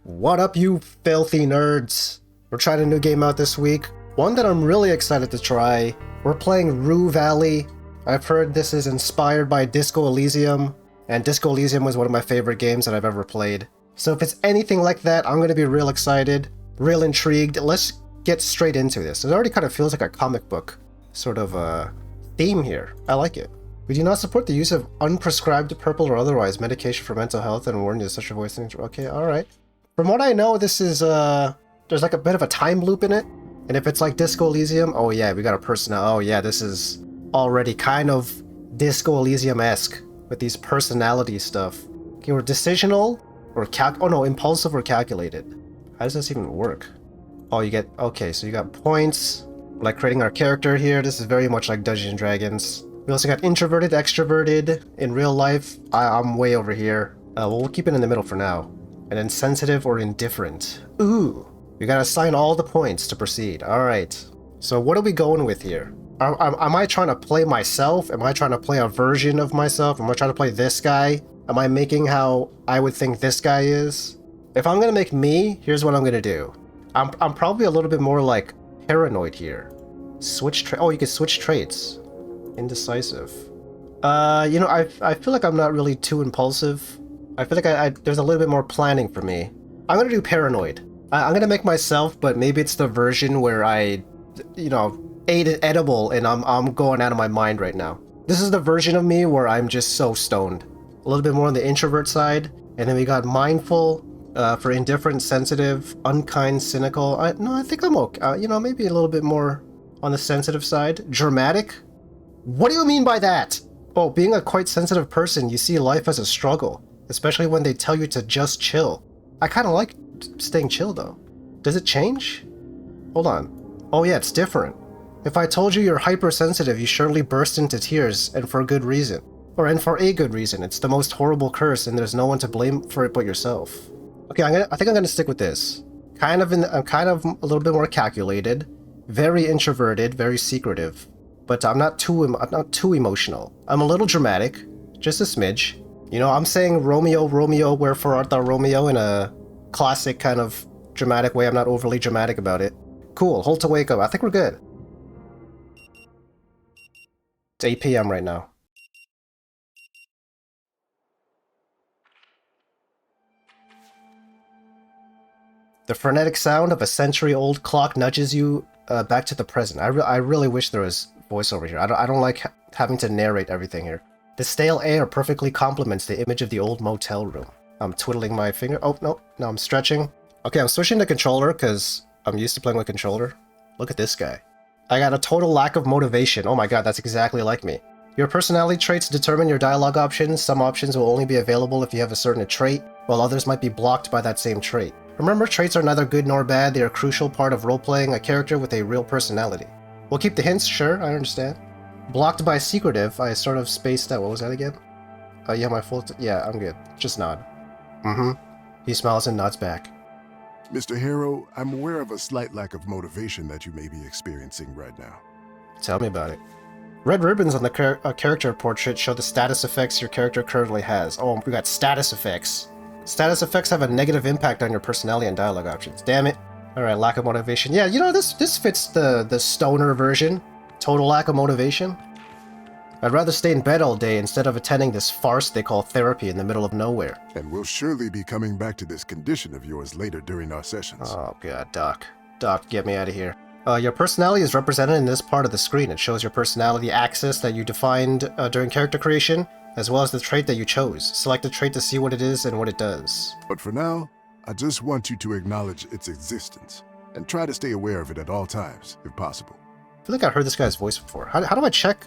What up, you filthy nerds? We're trying a new game out this week. One that I'm really excited to try. We're playing Rue Valley. I've heard this is inspired by Disco Elysium, and Disco Elysium was one of my favorite games that I've ever played. So if it's anything like that, I'm going to be real excited, real intrigued. Let's get straight into this. It already kind of feels like a comic book sort of theme here. I like it. We do not support the use of unprescribed, purple or otherwise medication for mental health and warn you such a voice. Okay, alright. From what I know, this is, there's like a bit of a time loop in it. And if it's like Disco Elysium, oh yeah, we got a personality. Oh yeah, this is already kind of Disco Elysium-esque with these personality stuff. Okay, we're decisional or impulsive or calculated. How does this even work? Oh, you get, okay, so you got points, like creating our character here. This is very much like Dungeons & Dragons. We also got introverted, extroverted. In real life, I'm way over here. Well, we'll keep it in the middle for now. And then sensitive or indifferent. Ooh, we gotta assign all the points to proceed. Alright, so what are we going with here? Am I trying to play myself? Am I trying to play a version of myself? Am I trying to play this guy? Am I making how I would think this guy is? If I'm gonna make me, here's what I'm gonna do. I'm probably a little bit more like paranoid here. Oh, you can switch traits. Indecisive. You know, I feel like I'm not really too impulsive. I feel like there's a little bit more planning for me. I'm gonna do paranoid. I'm gonna make myself, but maybe it's the version where I, you know, ate an edible and I'm going out of my mind right now. This is the version of me where I'm just so stoned. A little bit more on the introvert side, and then we got mindful for indifferent, sensitive, unkind, cynical. I think I'm okay. You know, maybe a little bit more on the sensitive side. Dramatic. What do you mean by that? Oh, being a quite sensitive person, you see life as a struggle. Especially when they tell you to just chill. I kind of like staying chill though. Does it change? Hold on. Oh yeah, it's different. If I told you you're hypersensitive, you surely burst into tears, and for a good reason. And for a good reason. It's the most horrible curse, and there's no one to blame for it but yourself. Okay, I think I'm gonna stick with this. I'm kind of a little bit more calculated, very introverted, very secretive, but I'm not too emotional. I'm a little dramatic, just a smidge. You know, I'm saying Romeo, Romeo, wherefore art thou Romeo in a classic kind of dramatic way. I'm not overly dramatic about it. Cool, hold to wake up. I think we're good. It's 8 p.m. right now. The frenetic sound of a century-old clock nudges you back to the present. I really wish there was voiceover here. I don't like having to narrate everything here. The stale air perfectly complements the image of the old motel room. I'm twiddling my finger. Oh, no, I'm stretching. Okay, I'm switching to controller because I'm used to playing with controller. Look at this guy. I got a total lack of motivation. Oh my god, that's exactly like me. Your personality traits determine your dialogue options. Some options will only be available if you have a certain trait, while others might be blocked by that same trait. Remember, traits are neither good nor bad. They are a crucial part of role-playing a character with a real personality. We'll keep the hints, sure, I understand. Blocked by secretive, I sort of spaced out. What was that again? Yeah, my full... yeah, I'm good. Just nod. Mm-hmm. He smiles and nods back. Mr. Hero, I'm aware of a slight lack of motivation that you may be experiencing right now. Tell me about it. Red ribbons on the character portrait show the status effects your character currently has. Oh, we got status effects. Status effects have a negative impact on your personality and dialogue options. Damn it. Alright, lack of motivation. Yeah, you know, this fits the stoner version. Total lack of motivation. I'd rather stay in bed all day instead of attending this farce they call therapy in the middle of nowhere. And we'll surely be coming back to this condition of yours later during our sessions. Oh god, Doc. Doc, get me out of here. Your personality is represented in this part of the screen. It shows your personality axis that you defined during character creation, as well as the trait that you chose. Select the trait to see what it is and what it does. But for now, I just want you to acknowledge its existence, and try to stay aware of it at all times, if possible. I feel like I've heard this guy's voice before. How do I check?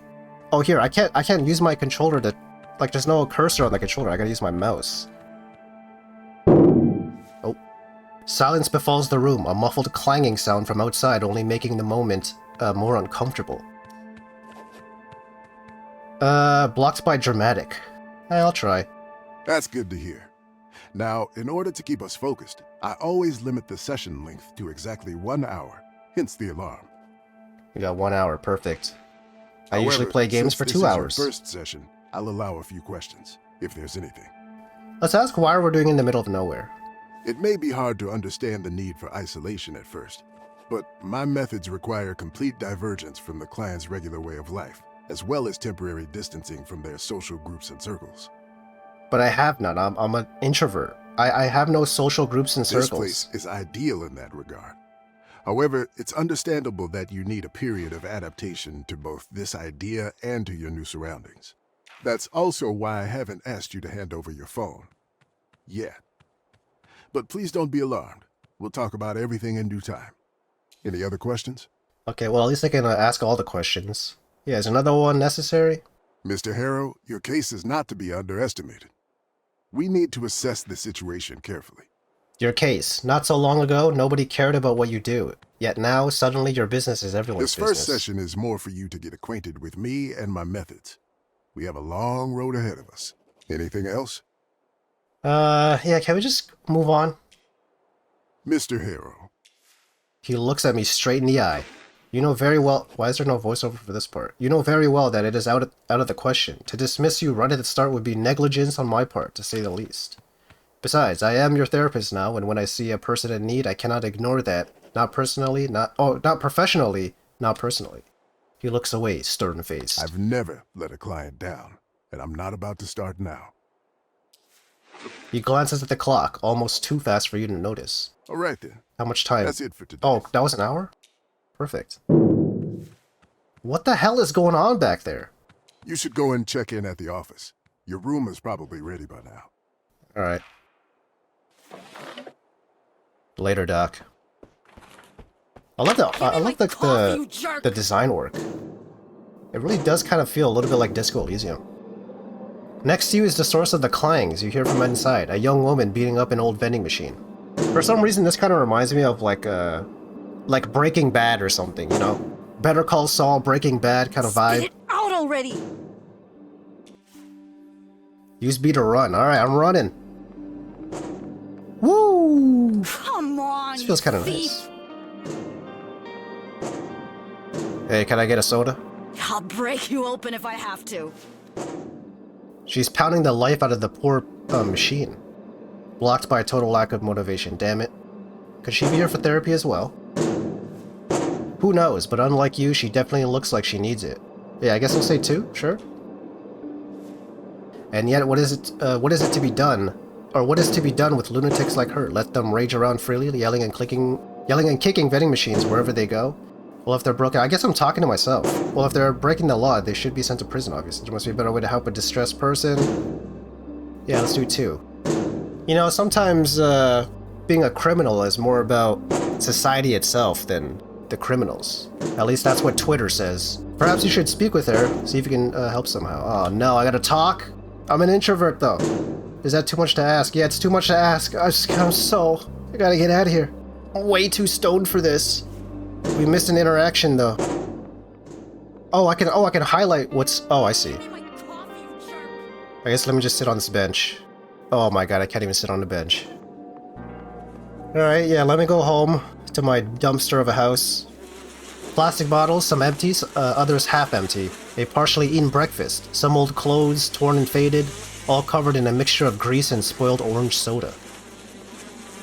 Oh, here, I can't use my controller to... like, there's no cursor on the controller. I gotta use my mouse. Oh. Silence befalls the room, a muffled clanging sound from outside only making the moment more uncomfortable. Blocked by dramatic. I'll try. That's good to hear. Now, in order to keep us focused, I always limit the session length to exactly 1 hour, hence the alarm. We got 1 hour, perfect. I However, usually play games for 2 hours. Your first session, I'll allow a few questions, if there's anything. Let's ask why we're doing it in the middle of nowhere. It may be hard to understand the need for isolation at first, but my methods require complete divergence from the client's regular way of life, as well as temporary distancing from their social groups and circles. But I have none. I'm an introvert. I have no social groups and circles. This place is ideal in that regard. However, it's understandable that you need a period of adaptation to both this idea and to your new surroundings. That's also why I haven't asked you to hand over your phone. Yet. But please don't be alarmed. We'll talk about everything in due time. Any other questions? Okay, well, at least I can ask all the questions. Yeah, is another one necessary? Mr. Harrow, your case is not to be underestimated. We need to assess the situation carefully. Your case. Not so long ago, nobody cared about what you do. Yet now, suddenly your business is everyone's business. This first session is more for you to get acquainted with me and my methods. We have a long road ahead of us. Anything else? Yeah, can we just move on? Mr. Harrow. He looks at me straight in the eye. You know very well... Why is there no voiceover for this part? You know very well that it is out of the question. To dismiss you right at the start would be negligence on my part, to say the least. Besides, I am your therapist now, and when I see a person in need, I cannot ignore that. Not personally, not professionally, not personally. He looks away, stern-faced. I've never let a client down, and I'm not about to start now. He glances at the clock, almost too fast for you to notice. All right, then. How much time? That's it for today. Oh, that was an hour? Perfect. What the hell is going on back there? You should go and check in at the office. Your room is probably ready by now. Alright. Later, Doc. I love the design work. It really does kind of feel a little bit like Disco Elysium. Next to you is the source of the clangs you hear from inside, a young woman beating up an old vending machine. For some reason, this kind of reminds me of like Breaking Bad or something, you know? Better Call Saul, Breaking Bad kind of vibe. Spit it out already! Use B to run. Alright, I'm running. Woo! Come on, This feels kind of nice. Hey, can I get a soda? I'll break you open if I have to. She's pounding the life out of the poor machine. Blocked by a total lack of motivation, damn it. Could she be here for therapy as well? Who knows, but unlike you, she definitely looks like she needs it. Yeah, I guess I'll say 2, sure. And yet, what is it to be done? Or what is to be done with lunatics like her? Let them rage around freely, yelling and kicking vending machines wherever they go? Well, if they're broken, I guess I'm talking to myself. Well, if they're breaking the law, they should be sent to prison, obviously. There must be a better way to help a distressed person. Yeah, let's do 2. You know, sometimes being a criminal is more about society itself than the criminals. At least that's what Twitter says. Perhaps you should speak with her, see if you can help somehow. Oh no, I gotta talk? I'm an introvert though. Is that too much to ask? Yeah, it's too much to ask. I gotta get out of here. I'm way too stoned for this. We missed an interaction though. Oh, I can highlight what's... Oh, I see. I guess let me just sit on this bench. Oh my god, I can't even sit on the bench. Alright, yeah, let me go home to my dumpster of a house. Plastic bottles, some empties, others half empty. A partially eaten breakfast, some old clothes, torn and faded, all covered in a mixture of grease and spoiled orange soda.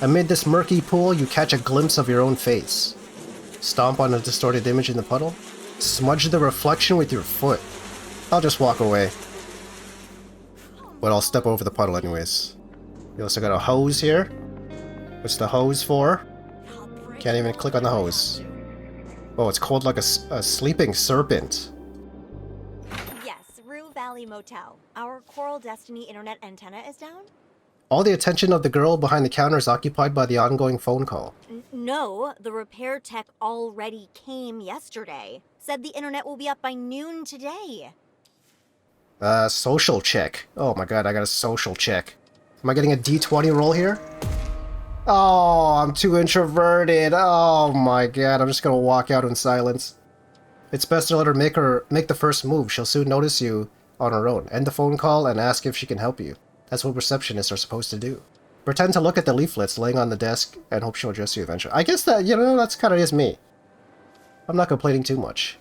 Amid this murky pool, you catch a glimpse of your own face. Stomp on a distorted image in the puddle. Smudge the reflection with your foot. I'll just walk away. But I'll step over the puddle anyways. We also got a hose here. What's the hose for? Can't even click on the hose. Oh, it's cold like a sleeping serpent. Yes, Rue Valley Motel. Our Coral Destiny internet antenna is down? All the attention of the girl behind the counter is occupied by the ongoing phone call. No, the repair tech already came yesterday. Said the internet will be up by noon today. Social check. Oh my god, I got a social check. Am I getting a D20 roll here? Oh, I'm too introverted. Oh my god, I'm just gonna walk out in silence. It's best to let her make the first move. She'll soon notice you on her own. End the phone call and ask if she can help you. That's what receptionists are supposed to do. Pretend to look at the leaflets laying on the desk and hope she'll address you eventually. I guess that, you know, that's kind of is me. I'm not complaining too much.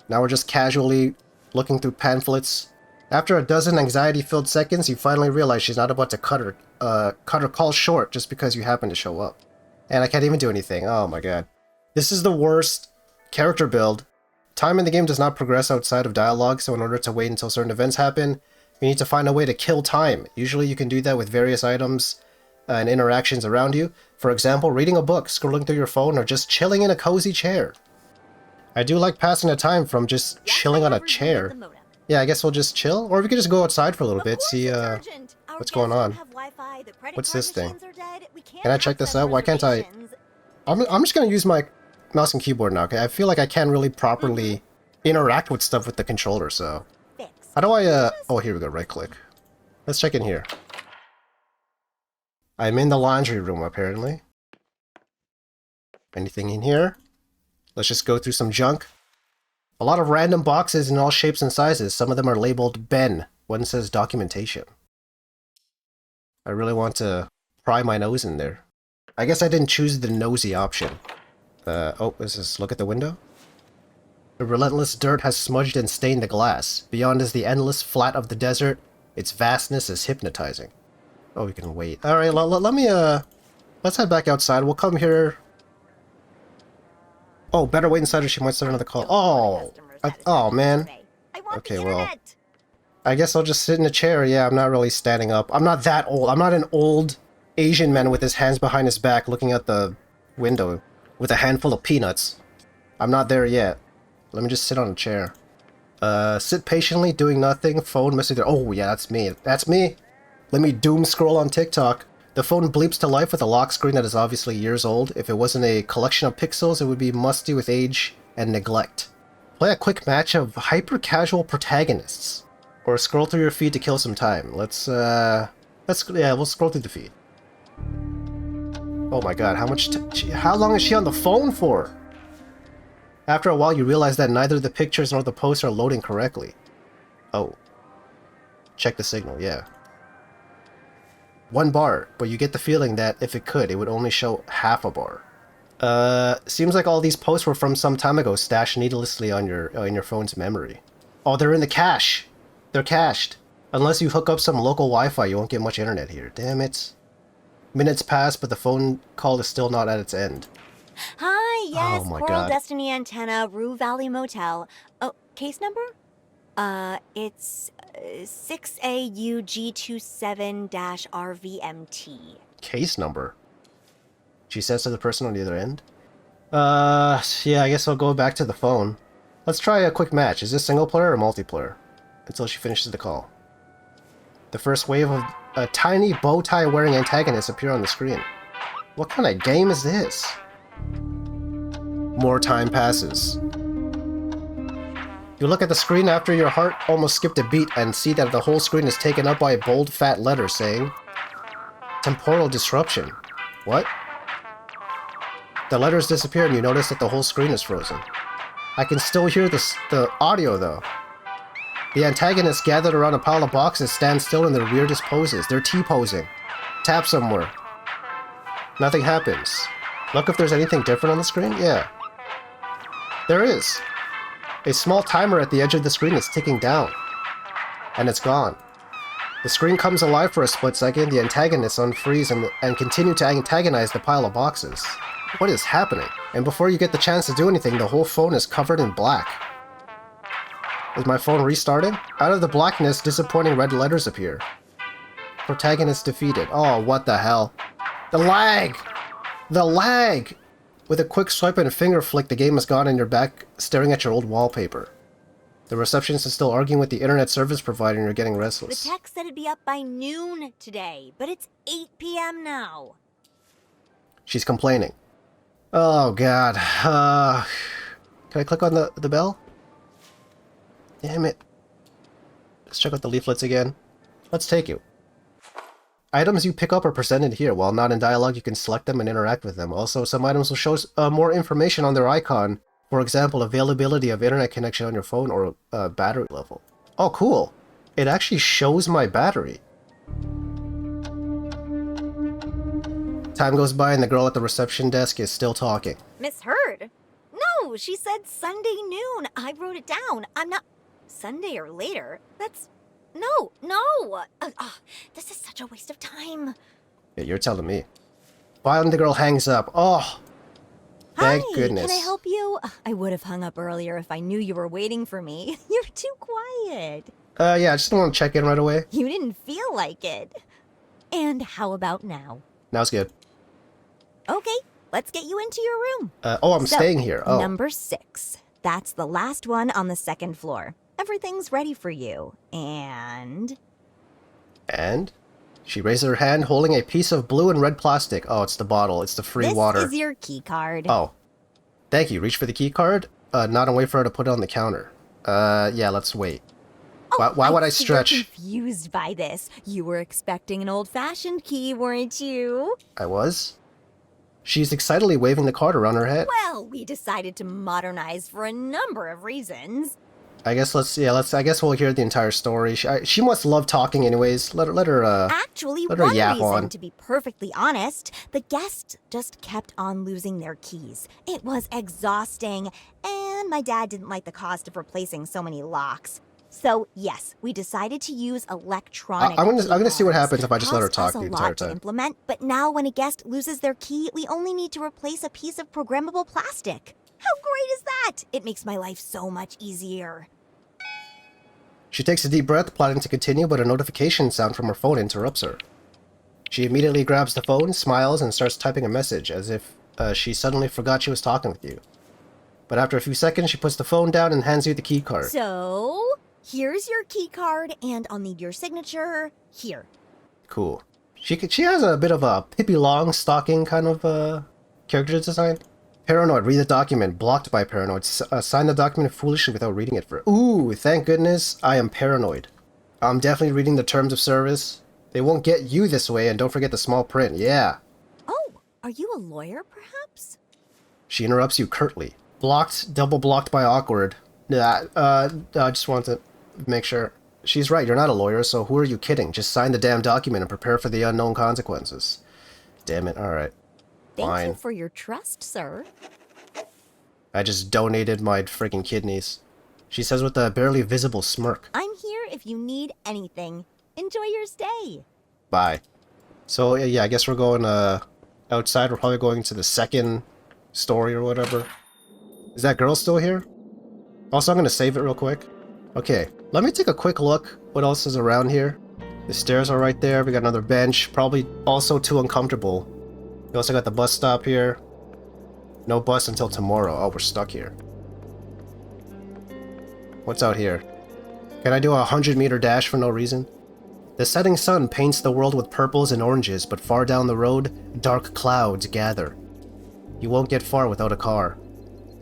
Now we're just casually looking through pamphlets, After a dozen anxiety-filled seconds, you finally realize she's not about to cut her call short just because you happen to show up. And I can't even do anything. Oh my god. This is the worst character build. Time in the game does not progress outside of dialogue, so in order to wait until certain events happen, you need to find a way to kill time. Usually you can do that with various items and interactions around you. For example, reading a book, scrolling through your phone, or just chilling in a cozy chair. I do like passing the time from just chilling on a chair. Yeah, I guess we'll just chill, or we could just go outside for a little bit, see what's going on. What's this thing? Can I check this out? Why can't I? I'm just gonna use my mouse and keyboard now, okay? I feel like I can't really properly interact with stuff with the controller, so... How do I, oh, here we go, right-click. Let's check in here. I'm in the laundry room, apparently. Anything in here? Let's just go through some junk. A lot of random boxes in all shapes and sizes. Some of them are labeled Ben. One says documentation. I really want to pry my nose in there. I guess I didn't choose the nosy option. Oh, is this look at the window? The relentless dirt has smudged and stained the glass. Beyond is the endless flat of the desert. Its vastness is hypnotizing. Oh, we can wait. Alright, let me, let's head back outside. We'll come here. Oh, better wait inside or she might start another call. Oh! Oh, man. Okay, well. I guess I'll just sit in a chair. Yeah, I'm not really standing up. I'm not that old. I'm not an old Asian man with his hands behind his back looking at the window with a handful of peanuts. I'm not there yet. Let me just sit on a chair. Sit patiently, doing nothing. Phone message there. Oh, yeah, that's me. That's me! Let me doom scroll on TikTok. The phone bleeps to life with a lock screen that is obviously years old. If it wasn't a collection of pixels, it would be musty with age and neglect. Play a quick match of hyper-casual protagonists. Or scroll through your feed to kill some time. We'll scroll through the feed. Oh my god, how long is she on the phone for? After a while, you realize that neither the pictures nor the posts are loading correctly. Oh. Check the signal, yeah. 1 bar, but you get the feeling that if it could, it would only show half a bar. Seems like all these posts were from some time ago, stashed needlessly on your phone's memory. Oh, they're in the cache! They're cached. Unless you hook up some local Wi-Fi, you won't get much internet here. Damn it. Minutes pass, but the phone call is still not at its end. Hi, yes, Oh my Coral God. Destiny Antenna, Rue Valley Motel. Oh, case number? It's 6AUG27-RVMT. Case number? She says to the person on the other end. Yeah, I guess I'll go back to the phone. Let's try a quick match. Is this single player or multiplayer? Until she finishes the call. The first wave of a tiny bow tie wearing antagonists appear on the screen. What kind of game is this? More time passes. You look at the screen after your heart almost skipped a beat and see that the whole screen is taken up by a bold fat letter saying, Temporal disruption. What? The letters disappear and you notice that the whole screen is frozen. I can still hear the audio though. The antagonists gathered around a pile of boxes stand still in their weirdest poses. They're T-posing. Tap somewhere. Nothing happens. Look if there's anything different on the screen? Yeah. There is. A small timer at the edge of the screen is ticking down. And it's gone. The screen comes alive for a split second, the antagonists unfreeze and continue to antagonize the pile of boxes. What is happening? And before you get the chance to do anything, the whole phone is covered in black. Is my phone restarted? Out of the blackness, disappointing red letters appear. Protagonist defeated. Oh, what the hell? The lag! The lag! With a quick swipe and a finger flick, the game is gone and you're back staring at your old wallpaper. The receptionist is still arguing with the internet service provider and you're getting restless. The text said it'd be up by noon today, but it's 8 p.m. now. She's complaining. Oh god. Can I click on the bell? Damn it. Let's check out the leaflets again. Let's take you. Items you pick up are presented here. While not in dialogue, you can select them and interact with them. Also, some items will show more information on their icon. For example, availability of internet connection on your phone or battery level. Oh, cool. It actually shows my battery. Time goes by and the girl at the reception desk is still talking. Misheard? No, she said Sunday noon. I wrote it down. I'm not... Sunday or later? That's No, no! This is such a waste of time. Yeah, you're telling me. Finally, the girl hangs up. Oh, thank Hi, goodness. can I help you? I would have hung up earlier if I knew you were waiting for me. You're too quiet. Yeah, I just don't want to check in right away. You didn't feel like it. And how about now? Now's good. Okay, let's get you into your room. I'm staying here. Oh. Number 6. That's the last one on the 2nd floor. Everything's ready for you. And? She raised her hand holding a piece of blue and red plastic. Oh, it's the bottle. It's the free water. This is your key card. Oh. Thank you. Reach for the key card. Not and wait for her to put it on the counter. Yeah, let's wait. Why would I stretch? I'm confused by this. You were expecting an old-fashioned key, weren't you? I was? She's excitedly waving the card around her head. Well, we decided to modernize for a number of reasons. I guess I guess we'll hear the entire story. She must love talking anyways. Let her Actually, let her one yap reason, on. to be perfectly honest, the guests just kept on losing their keys. It was exhausting, and my dad didn't like the cost of replacing so many locks. So, yes, we decided to use electronic I'm gonna see what key cards. happens if I just let her talk Cost us the a entire lot to time. implement, but now when a guest loses their key, we only need to replace a piece of programmable plastic. How great is that? It makes my life so much easier. She takes a deep breath, planning to continue, but a notification sound from her phone interrupts her. She immediately grabs the phone, smiles, and starts typing a message, as if she suddenly forgot she was talking with you. But after a few seconds, she puts the phone down and hands you the key card. So, here's your key card, and I'll need your signature here. Cool. She has a bit of a Pippi Longstocking kind of character design. Paranoid, read the document. Blocked by paranoid. Sign the document foolishly without reading it for. Ooh, thank goodness I am paranoid. I'm definitely reading the terms of service. They won't get you this way, and don't forget the small print. Yeah. Oh, are you a lawyer, perhaps? She interrupts you curtly. Blocked, double blocked by awkward. I just want to make sure. She's right, you're not a lawyer, so who are you kidding? Just sign the damn document and prepare for the unknown consequences. Damn it, alright. Thank you for your trust, sir. I just donated my freaking kidneys. She says with a barely visible smirk. I'm here if you need anything. Enjoy your stay. Bye. So, yeah, I guess we're going outside. We're probably going to the 2nd story or whatever. Is that girl still here? Also, I'm going to save it real quick. Okay, let me take a quick look. What else is around here? The stairs are right there. We got another bench. Probably also too uncomfortable. We also got the bus stop here. No bus until tomorrow. Oh, we're stuck here. What's out here? Can I do a 100-meter dash for no reason? The setting sun paints the world with purples and oranges, but far down the road, dark clouds gather. You won't get far without a car.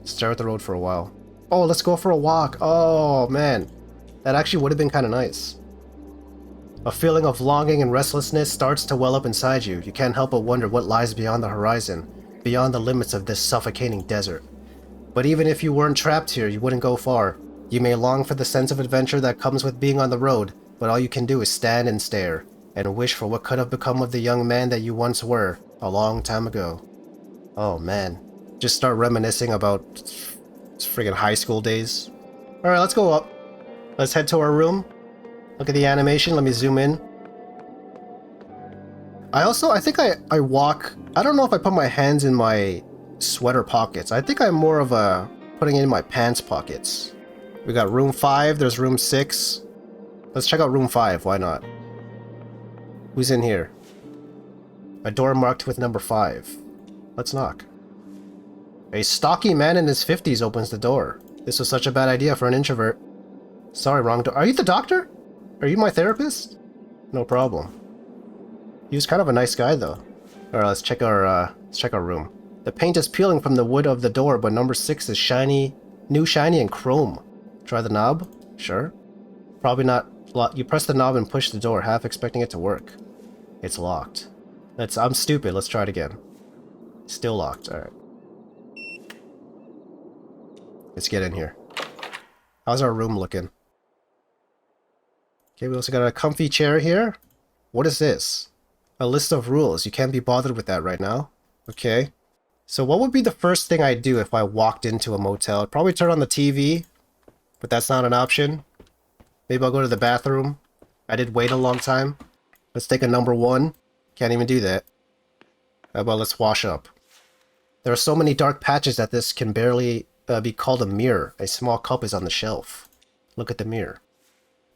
Stare at the road for a while. Oh, let's go for a walk. Oh, man. That actually would have been kind of nice. A feeling of longing and restlessness starts to well up inside you. You can't help but wonder what lies beyond the horizon, beyond the limits of this suffocating desert. But even if you weren't trapped here, you wouldn't go far. You may long for the sense of adventure that comes with being on the road, but all you can do is stand and stare, and wish for what could have become of the young man that you once were, a long time ago. Oh man. Just start reminiscing about friggin' high school days. Alright, let's go up. Let's head to our room. Look at the animation, let me zoom in. I think I walk, I don't know if I put my hands in my sweater pockets. I think I'm more of a putting it in my pants pockets. We got room 5, there's room 6. Let's check out room 5, why not? Who's in here? A door marked with number 5. Let's knock. A stocky man in his 50s opens the door. This was such a bad idea for an introvert. Sorry, wrong door. Are you the doctor? Are you my therapist? No problem. He was kind of a nice guy, though. Alright, let's check our room. The paint is peeling from the wood of the door, but number 6 is shiny, new shiny and chrome. Try the knob? Sure. Probably not. You press the knob and push the door, half expecting it to work. It's locked. I'm stupid. Let's try it again. Still locked. Alright. Let's get in here. How's our room looking? Okay, we also got a comfy chair here. What is this? A list of rules. You can't be bothered with that right now. Okay. So what would be the first thing I'd do if I walked into a motel? I'd probably turn on the TV, but that's not an option. Maybe I'll go to the bathroom. I did wait a long time. Let's take a number 1. Can't even do that. How about let's wash up. There are so many dark patches that this can barely be called a mirror. A small cup is on the shelf. Look at the mirror.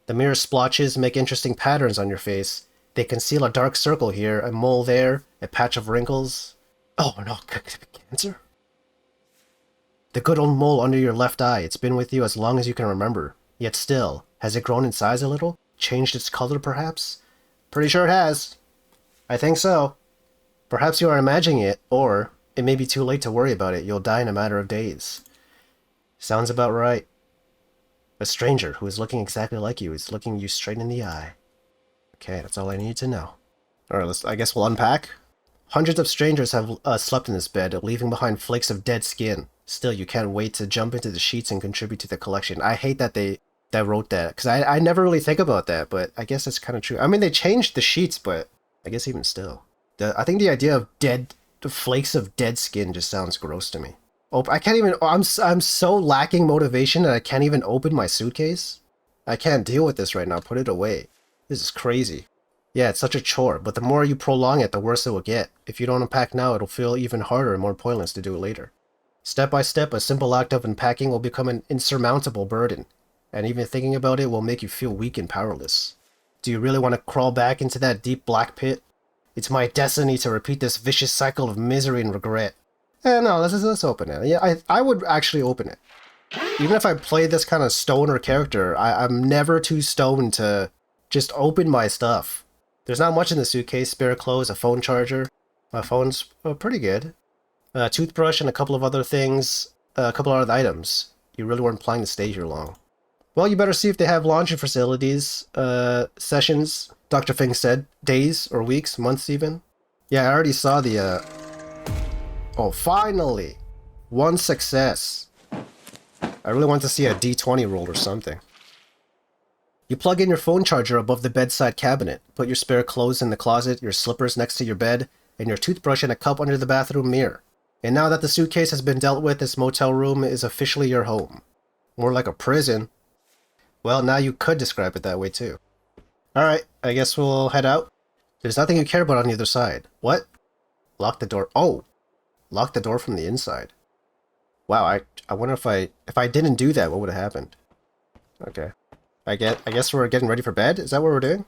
The mirror splotches make interesting patterns on your face. They conceal a dark circle here, a mole there, a patch of wrinkles. Oh no, cancer? The good old mole under your left eye. It's been with you as long as you can remember. Yet still, has it grown in size a little? Changed its color, perhaps? Pretty sure it has. I think so. Perhaps you are imagining it, or it may be too late to worry about it. You'll die in a matter of days. Sounds about right. A stranger who is looking exactly like you is looking you straight in the eye. Okay, that's all I need to know. Alright, I guess we'll unpack. Hundreds of strangers have slept in this bed, leaving behind flakes of dead skin. Still, you can't wait to jump into the sheets and contribute to the collection. I hate that they wrote that, because I never really think about that, but I guess it's kind of true. I mean, they changed the sheets, but I guess even still. I think the idea of flakes of dead skin just sounds gross to me. Oh, I can't even, I'm so lacking motivation that I can't even open my suitcase. I can't deal with this right now. Put it away. This is crazy. Yeah, it's such a chore, but the more you prolong it, the worse it will get. If you don't unpack now, it'll feel even harder and more pointless to do it later. Step by step, a simple act of unpacking will become an insurmountable burden, and even thinking about it will make you feel weak and powerless. Do you really want to crawl back into that deep black pit? It's my destiny to repeat this vicious cycle of misery and regret. No, let's open it. Yeah, I would actually open it. Even if I play this kind of stoner character, I'm never too stoned to just open my stuff. There's not much in the suitcase. Spare clothes, a phone charger. My phone's pretty good. A toothbrush and a couple of other things. A couple other items. You really weren't planning to stay here long. Well, you better see if they have laundry facilities. Sessions, Dr. Fink said. Days or weeks, months even. Yeah, I already saw the... Oh, finally! One success. I really want to see a D20 roll or something. You plug in your phone charger above the bedside cabinet, put your spare clothes in the closet, your slippers next to your bed, and your toothbrush in a cup under the bathroom mirror. And now that the suitcase has been dealt with, this motel room is officially your home. More like a prison. Well, now you could describe it that way too. Alright, I guess we'll head out. There's nothing you care about on the other side. What? Lock the door. Oh! Lock the door from the inside. Wow, I wonder if I didn't do that, what would have happened? Okay. I guess we're getting ready for bed? Is that what we're doing?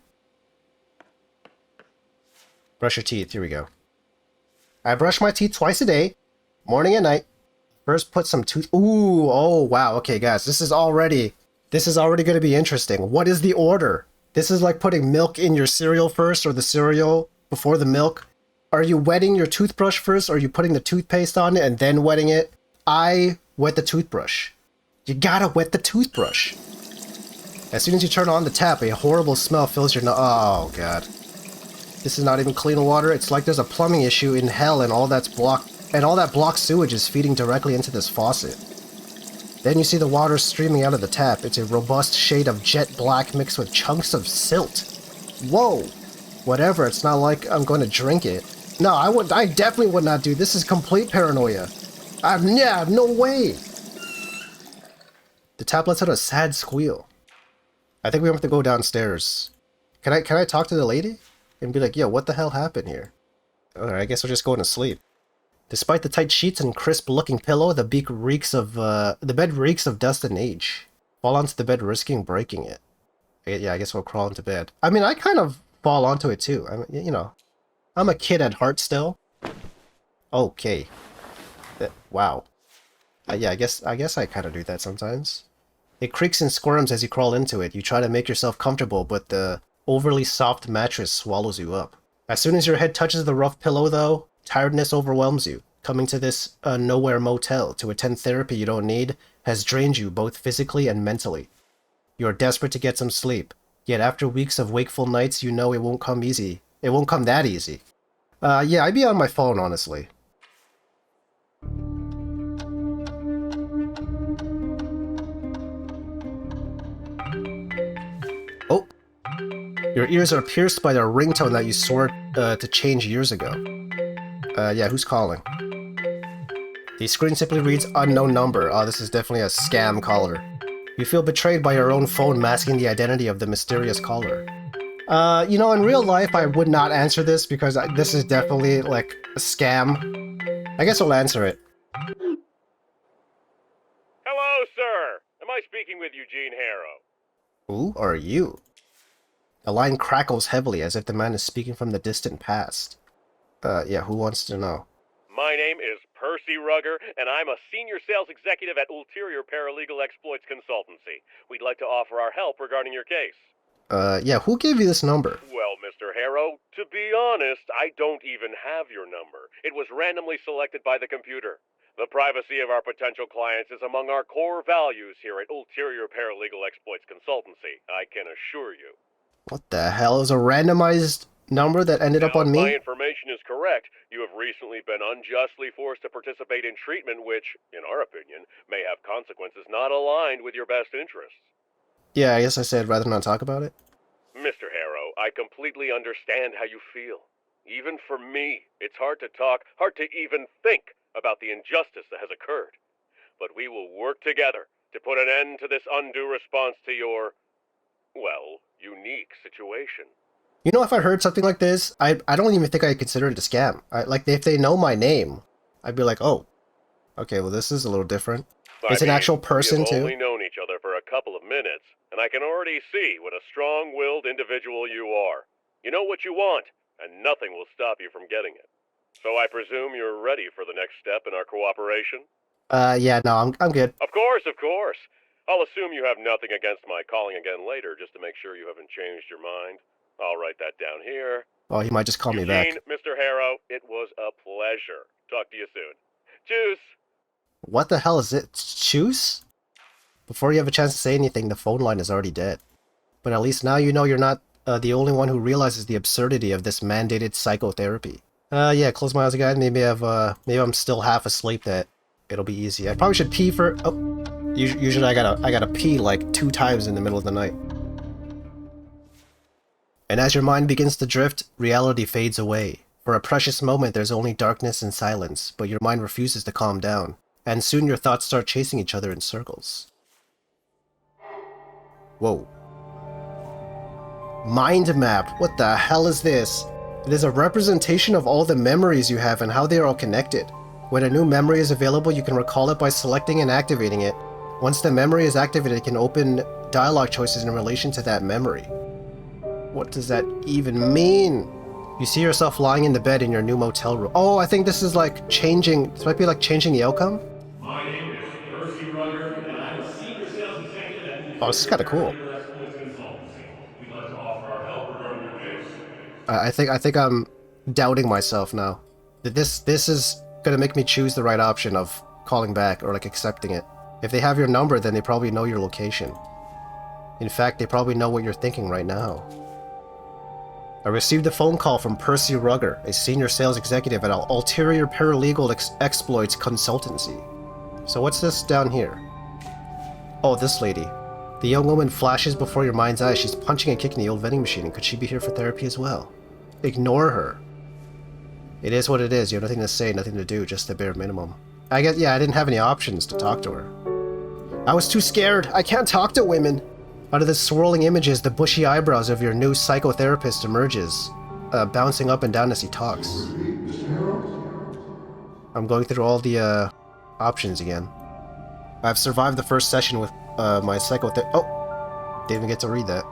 Brush your teeth. Here we go. I brush my teeth twice a day. Morning and night. First put some tooth... Ooh, oh wow. Okay, guys, this is already going to be interesting. What is the order? This is like putting milk in your cereal first, or the cereal before the milk. Are you wetting your toothbrush first, or are you putting the toothpaste on it and then wetting it? I wet the toothbrush. You gotta wet the toothbrush. As soon as you turn on the tap, a horrible smell fills your nose. Oh, God. This is not even clean water. It's like there's a plumbing issue in hell, and all that blocked sewage is feeding directly into this faucet. Then you see the water streaming out of the tap. It's a robust shade of jet black mixed with chunks of silt. Whoa. Whatever, it's not like I'm going to drink it. No, I definitely would not do. This is complete paranoia. Yeah, no way. The tap lets out a sad squeal. I think we have to go downstairs. Can I talk to the lady? And be like, yo, what the hell happened here? Alright, I guess we're just going to sleep. Despite the tight sheets and crisp-looking pillow, the bed reeks of dust and age. Fall onto the bed, risking breaking it. Yeah, I guess we'll crawl into bed. I mean, I kind of fall onto it too. You know, I'm a kid at heart still. Okay. Wow. Yeah, I guess I kind of do that sometimes. It creaks and squirms as you crawl into it. You try to make yourself comfortable, but the overly soft mattress swallows you up. As soon as your head touches the rough pillow, though, tiredness overwhelms you. Coming to this nowhere motel to attend therapy you don't need has drained you both physically and mentally. You are desperate to get some sleep, yet after weeks of wakeful nights, you know it won't come easy. It won't come that easy. Yeah, I'd be on my phone, honestly. Oh. Your ears are pierced by the ringtone that you swore to change years ago. Yeah, who's calling? The screen simply reads unknown number. Oh, this is definitely a scam caller. You feel betrayed by your own phone masking the identity of the mysterious caller. In real life, I would not answer this because this is definitely, like, a scam. I guess I'll answer it. Hello, sir. Am I speaking with Eugene Harrow? Who are you? The line crackles heavily as if the man is speaking from the distant past. Yeah, who wants to know? My name is Percy Rugger, and I'm a senior sales executive at Ulterior Paralegal Exploits Consultancy. We'd like to offer our help regarding your case. Yeah, who gave you this number? Well, Mr. Harrow, to be honest, I don't even have your number. It was randomly selected by the computer. The privacy of our potential clients is among our core values here at Ulterior Paralegal Exploits Consultancy, I can assure you. What the hell is a randomized number that ended up on If my me? information is correct, you have recently been unjustly forced to participate in treatment which, in our opinion, may have consequences not aligned with your best interests. Yeah, I guess I said rather not talk about it. Mr. Harrow, I completely understand how you feel. Even for me, it's hard to talk, hard to even think about the injustice that has occurred. But we will work together to put an end to this undue response to your, well, unique situation. You know, if I heard something like this, I don't even think I'd consider it a scam. Like, if they know my name, I'd be like, oh, okay, well, this is a little different. It's an actual person, we have too. only known each other for a couple of minutes, and I can already see what a strong-willed individual you are. You know what you want, and nothing will stop you from getting it. So I presume you're ready for the next step in our cooperation? Yeah, no, I'm good. Of course, of course. I'll assume you have nothing against my calling again later, just to make sure you haven't changed your mind. I'll write that down here. Oh, he might just call me back. Eugene, Mr. Harrow, it was a pleasure. Talk to you soon. Tschüss. What the hell is it? Choose? Before you have a chance to say anything, the phone line is already dead. But at least now you know you're not the only one who realizes the absurdity of this mandated psychotherapy. Yeah, close my eyes again. Maybe I'm still half asleep. That it'll be easy. I probably should pee for. Oh, usually I gotta pee like 2 times in the middle of the night. And as your mind begins to drift, reality fades away. For a precious moment, there's only darkness and silence, but your mind refuses to calm down. And soon your thoughts start chasing each other in circles. Whoa. Mind map. What the hell is this? It is a representation of all the memories you have and how they are all connected. When a new memory is available, you can recall it by selecting and activating it. Once the memory is activated, it can open dialogue choices in relation to that memory. What does that even mean? You see yourself lying in the bed in your new motel room. Oh, I think this is like changing. This might be like changing the outcome. My name is Percy Rugger, and I'm a senior sales executive at Oh, this is kind of cool. Exploits Consultancy. We'd like to offer our help regarding your case. I think I'm doubting myself now. This is gonna make me choose the right option of calling back or like accepting it. If they have your number, then they probably know your location. In fact, they probably know what you're thinking right now. I received a phone call from Percy Rugger, a senior sales executive at Ulterior Paralegal Exploits Consultancy. So what's this down here? Oh, this lady. The young woman flashes before your mind's eye. She's punching and kicking the old vending machine. Could she be here for therapy as well? Ignore her. It is what it is. You have nothing to say, nothing to do, just the bare minimum. I guess, yeah, I didn't have any options to talk to her. I was too scared. I can't talk to women. Out of the swirling images, the bushy eyebrows of your new psychotherapist emerges, bouncing up and down as he talks. I'm going through all the options again. I've survived the first session with my psychotherapist. Oh! Didn't even get to read that.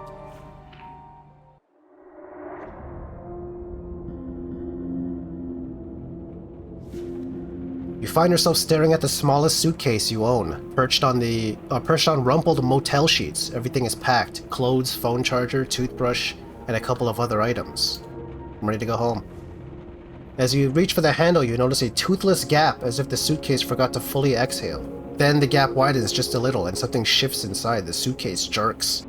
You find yourself staring at the smallest suitcase you own, perched on rumpled motel sheets. Everything is packed: clothes, phone charger, toothbrush, and a couple of other items. I'm ready to go home. As you reach for the handle, you notice a toothless gap, as if the suitcase forgot to fully exhale. Then the gap widens just a little, and something shifts inside. The suitcase jerks.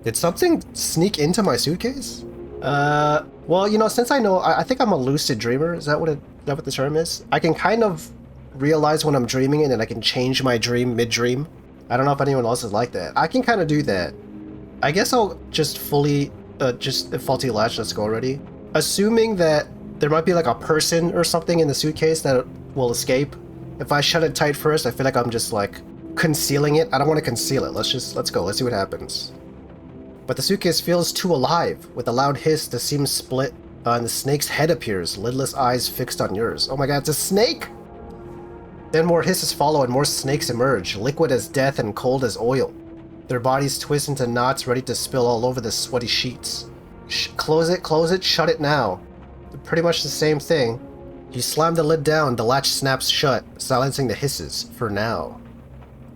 Did something sneak into my suitcase? Well, since I think I'm a lucid dreamer. Is that what the term is? I can kind of realize when I'm dreaming it, and I can change my dream mid-dream. I don't know if anyone else is like that. I can kind of do that. I guess I'll just fully, just faulty latch, let's go already. Assuming that there might be like a person or something in the suitcase that will escape. If I shut it tight first, I feel like I'm just like concealing it. I don't want to conceal it. Let's go. Let's see what happens. But the suitcase feels too alive. With a loud hiss, the seam split, and the snake's head appears, lidless eyes fixed on yours. Oh my god, it's a snake! Then more hisses follow and more snakes emerge, liquid as death and cold as oil. Their bodies twist into knots ready to spill all over the sweaty sheets. Close it, shut it now. They're pretty much the same thing. You slam the lid down, the latch snaps shut, silencing the hisses, for now.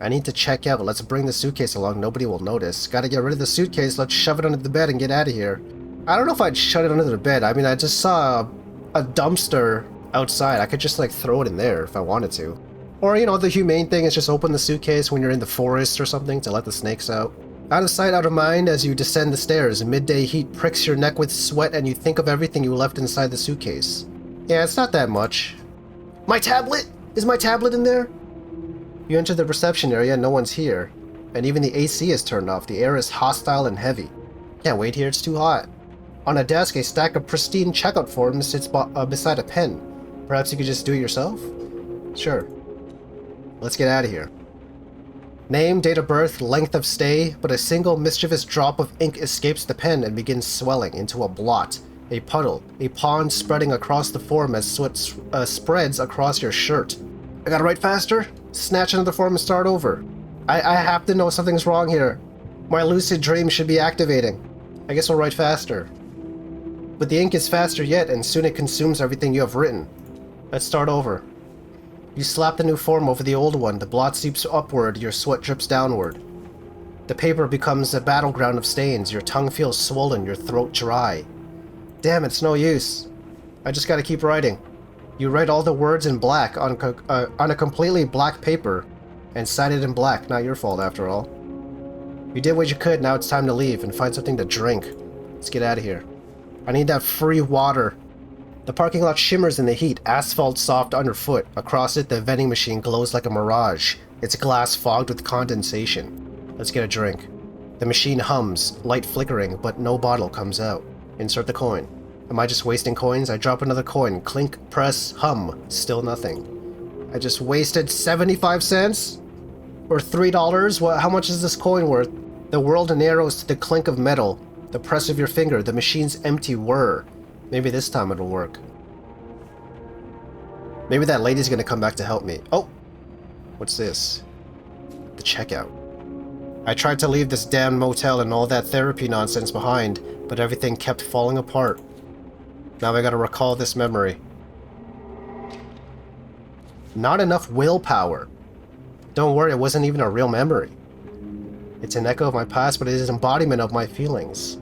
I need to check out, let's bring the suitcase along, nobody will notice. Gotta get rid of the suitcase, let's shove it under the bed and get out of here. I don't know if I'd shut it under the bed, I mean I just saw a dumpster outside, I could just like throw it in there if I wanted to. Or you know, the humane thing is just open the suitcase when you're in the forest or something to let the snakes out. Out of sight, out of mind, as you descend the stairs, midday heat pricks your neck with sweat and you think of everything you left inside the suitcase. Yeah, it's not that much. My tablet? Is my tablet in there? You enter the reception area, no one's here. And even the AC is turned off, the air is hostile and heavy. Can't wait here, it's too hot. On a desk, a stack of pristine checkout forms sits beside a pen. Perhaps you could just do it yourself? Sure. Let's get out of here. Name, date of birth, length of stay, but a single mischievous drop of ink escapes the pen and begins swelling into a blot. A puddle, a pond spreading across the form as sweat spreads across your shirt. I gotta write faster? Snatch another form and start over. I have to know something's wrong here. My lucid dream should be activating. I guess I'll write faster. But the ink is faster yet, and soon it consumes everything you have written. Let's start over. You slap the new form over the old one, the blot seeps upward, your sweat drips downward. The paper becomes a battleground of stains, your tongue feels swollen, your throat dry. Damn, it's no use. I just gotta keep writing. You write all the words in black on a completely black paper, and sign it in black, not your fault after all. You did what you could, now it's time to leave and find something to drink. Let's get out of here. I need that free water. The parking lot shimmers in the heat, asphalt soft underfoot. Across it, the vending machine glows like a mirage, its glass fogged with condensation. Let's get a drink. The machine hums, light flickering, but no bottle comes out. Insert the coin. Am I just wasting coins? I drop another coin. Clink, press, hum. Still nothing. I just wasted 75 cents? Or $3? How much is this coin worth? The world narrows to the clink of metal, the press of your finger, the machine's empty whir. Maybe this time it'll work. Maybe that lady's gonna come back to help me. Oh! What's this? The checkout. I tried to leave this damn motel and all that therapy nonsense behind, but everything kept falling apart. Now I gotta recall this memory. Not enough willpower. Don't worry, it wasn't even a real memory. It's an echo of my past, but it is an embodiment of my feelings.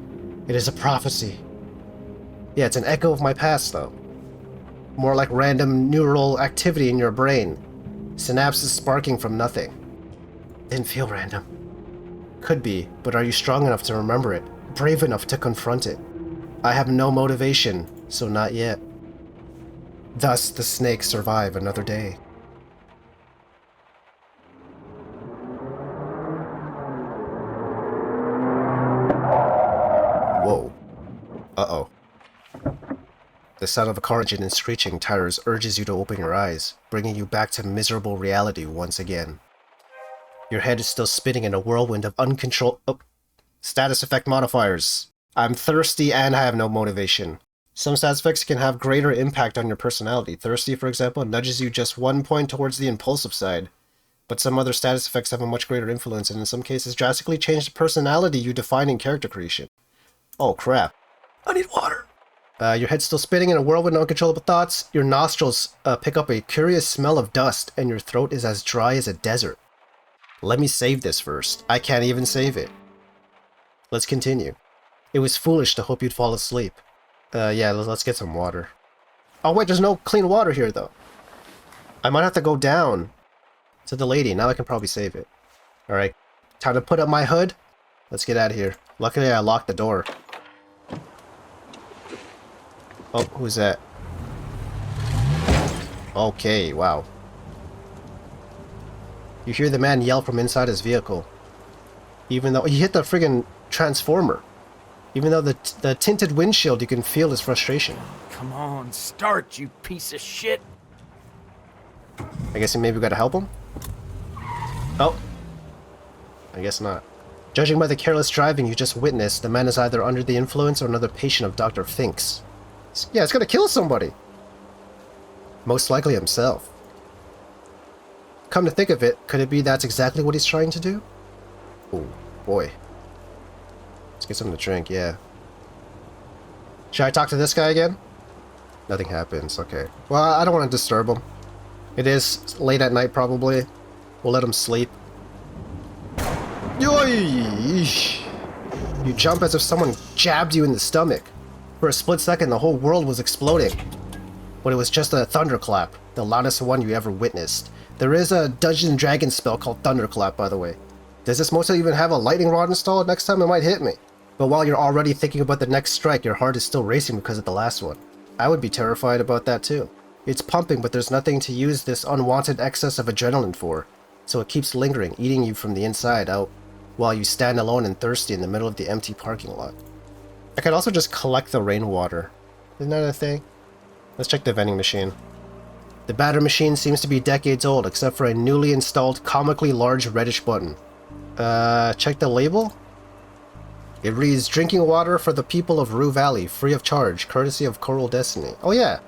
It is a prophecy. Yeah, it's an echo of my past, though. More like random neural activity in your brain. Synapses sparking from nothing. Didn't feel random. Could be, but are you strong enough to remember it? Brave enough to confront it? I have no motivation, so not yet. Thus, the snakes survive another day. Whoa. Uh-oh. The sound of a car engine and screeching tires urges you to open your eyes, bringing you back to miserable reality once again. Your head is still spinning in a whirlwind of uncontrolled... Oh. Status effect modifiers. I'm thirsty and I have no motivation. Some status effects can have greater impact on your personality. Thirsty, for example, nudges you just 1 point towards the impulsive side. But some other status effects have a much greater influence and in some cases drastically change the personality you define in character creation. Oh crap. I need water. Your head's still spinning in a whirlwind of uncontrollable thoughts. Your nostrils pick up a curious smell of dust, and your throat is as dry as a desert. Let me save this first. I can't even save it. Let's continue. It was foolish to hope you'd fall asleep. Yeah, let's get some water. Oh wait, there's no clean water here, though. I might have to go down to the lady. Now I can probably save it. Alright, time to put up my hood. Let's get out of here. Luckily, I locked the door. Oh, who's that? Okay, wow. You hear the man yell from inside his vehicle. Even though he hit the friggin' transformer. Even though the tinted windshield, you can feel his frustration. Come on, start, you piece of shit. I guess maybe we gotta help him? Oh. I guess not. Judging by the careless driving you just witnessed, the man is either under the influence or another patient of Dr. Fink's. Yeah, it's gonna kill somebody. Most likely himself. Come to think of it, could it be that's exactly what he's trying to do? Oh, boy. Let's get something to drink, yeah. Should I talk to this guy again? Nothing happens, okay. Well, I don't want to disturb him. It is late at night, probably. We'll let him sleep. Yoish! You jump as if someone jabbed you in the stomach. For a split second, the whole world was exploding. But it was just a thunderclap, the loudest one you ever witnessed. There is a Dungeons & Dragons spell called Thunderclap, by the way. Does this mostly even have a lightning rod installed? Next time it might hit me. But while you're already thinking about the next strike, your heart is still racing because of the last one. I would be terrified about that too. It's pumping, but there's nothing to use this unwanted excess of adrenaline for. So it keeps lingering, eating you from the inside out, while you stand alone and thirsty in the middle of the empty parking lot. I could also just collect the rainwater. Isn't that a thing? Let's check the vending machine. The batter machine seems to be decades old, except for a newly installed, comically large reddish button. Check the label? It reads, drinking water for the people of Rue Valley, free of charge, courtesy of Coral Destiny. Oh yeah.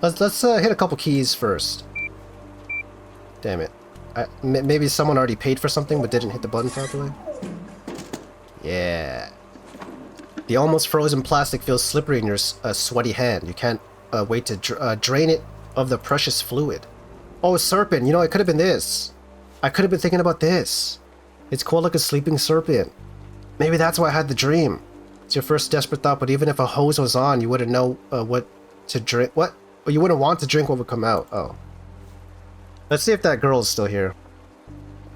Let's hit a couple keys first. Damn it. Maybe someone already paid for something but didn't hit the button properly? Yeah. The almost frozen plastic feels slippery in your sweaty hand. You can't wait to drain it of the precious fluid. Oh, serpent. You know, it could have been this. I could have been thinking about this. It's cold like a sleeping serpent. Maybe that's why I had the dream. It's your first desperate thought, but even if a hose was on, you wouldn't know what to drink. What? Well, you wouldn't want to drink what would come out. Oh. Let's see if that girl is still here.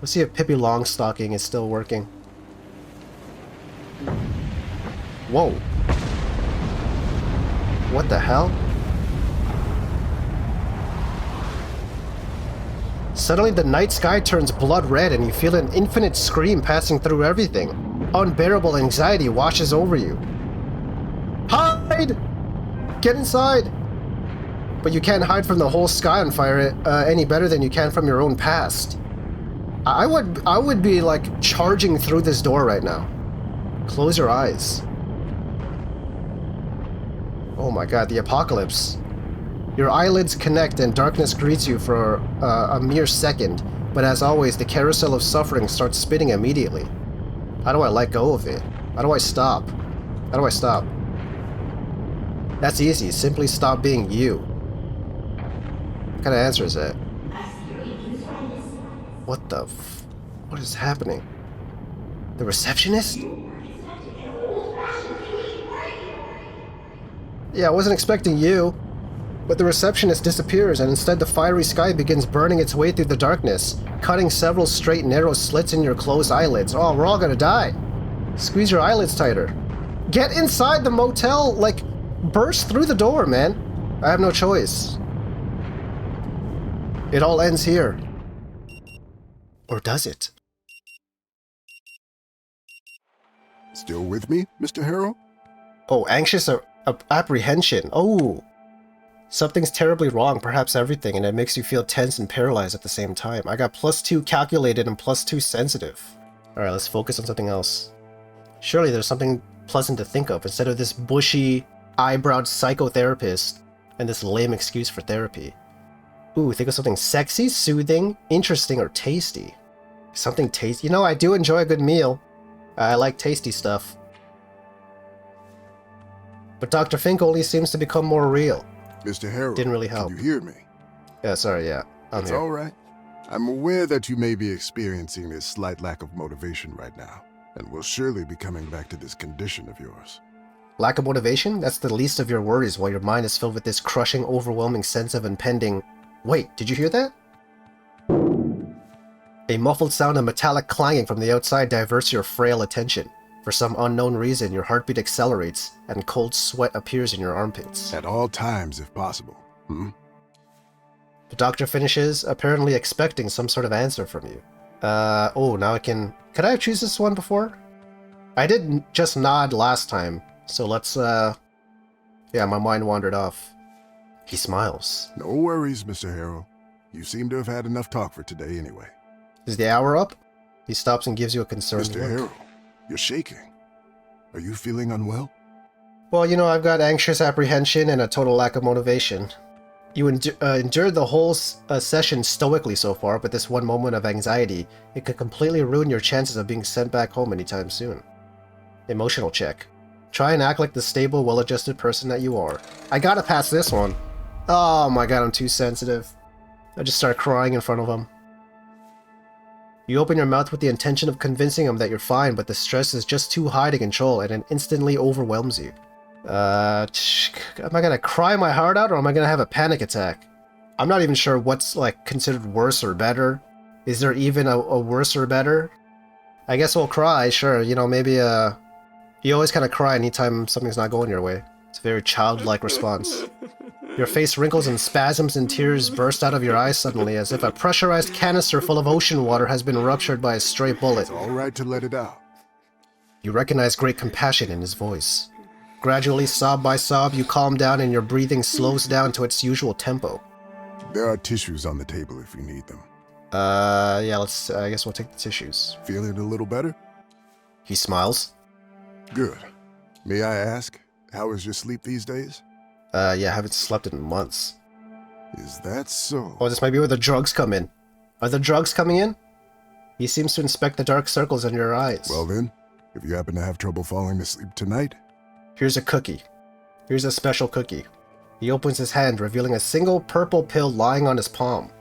Let's see if Pippi Longstocking is still working. Whoa. What the hell? Suddenly the night sky turns blood red and you feel an infinite scream passing through everything. Unbearable anxiety washes over you. Hide! Get inside! But you can't hide from the whole sky on fire any better than you can from your own past. I would be like charging through this door right now. Close your eyes. Oh my god, the apocalypse. Your eyelids connect and darkness greets you for a mere second, but as always, the carousel of suffering starts spinning immediately. How do I let go of it? How do I stop? How do I stop? That's easy. Simply stop being you. What kind of answer is that? What the what is happening? The receptionist? Yeah, I wasn't expecting you. But the receptionist disappears, and instead the fiery sky begins burning its way through the darkness, cutting several straight, narrow slits in your closed eyelids. Oh, we're all gonna die. Squeeze your eyelids tighter. Get inside the motel, like, burst through the door, man. I have no choice. It all ends here. Or does it? Still with me, Mr. Harrow? Oh, anxious apprehension. Oh. Something's terribly wrong, perhaps everything, and it makes you feel tense and paralyzed at the same time. I got +2 calculated and +2 sensitive. Alright, let's focus on something else. Surely there's something pleasant to think of instead of this bushy, eyebrowed psychotherapist and this lame excuse for therapy. Ooh, think of something sexy, soothing, interesting, or tasty. Something tasty. You know, I do enjoy a good meal. I like tasty stuff. But Dr. Fink only seems to become more real. Mr. Harrow, didn't really help. Can you hear me? Yeah, sorry, yeah. It's all right. I'm aware that you may be experiencing a slight lack of motivation right now, and will surely be coming back to this condition of yours. Lack of motivation? That's the least of your worries while your mind is filled with this crushing, overwhelming sense of impending... Wait, did you hear that? A muffled sound of metallic clanging from the outside diverts your frail attention. For some unknown reason, your heartbeat accelerates, and cold sweat appears in your armpits. At all times, if possible. The doctor finishes, apparently expecting some sort of answer from you. Oh, now I can... Could I have choose this one before? I did just nod last time, so let's, Yeah, my mind wandered off. He smiles. No worries, Mr. Harrow. You seem to have had enough talk for today anyway. Is the hour up? He stops and gives you a concerned Mr. look. Harrow, You're shaking. Are you feeling unwell? Well, I've got anxious apprehension and a total lack of motivation. You endured the whole session stoically so far, but this one moment of anxiety, it could completely ruin your chances of being sent back home anytime soon. Emotional check. Try and act like the stable, well-adjusted person that you are. I gotta pass this one. Oh my god, I'm too sensitive. I just start crying in front of him. You open your mouth with the intention of convincing him that you're fine, but the stress is just too high to control and it instantly overwhelms you. Am I gonna cry my heart out or am I gonna have a panic attack? I'm not even sure what's considered worse or better. Is there even a worse or better? I guess we'll cry, sure. Maybe you always kind of cry anytime something's not going your way. It's a very childlike response. Your face wrinkles in spasms and tears burst out of your eyes suddenly as if a pressurized canister full of ocean water has been ruptured by a stray bullet. It's all right to let it out. You recognize great compassion in his voice. Gradually, sob by sob, you calm down and your breathing slows down to its usual tempo. There are tissues on the table if you need them. Yeah, I guess we'll take the tissues. Feeling a little better? He smiles. Good. May I ask, how is your sleep these days? Yeah, I haven't slept in months. Is that so? Oh, this might be where the drugs come in. Are the drugs coming in? He seems to inspect the dark circles in your eyes. Well then, if you happen to have trouble falling asleep tonight... Here's a cookie. Here's a special cookie. He opens his hand, revealing a single purple pill lying on his palm.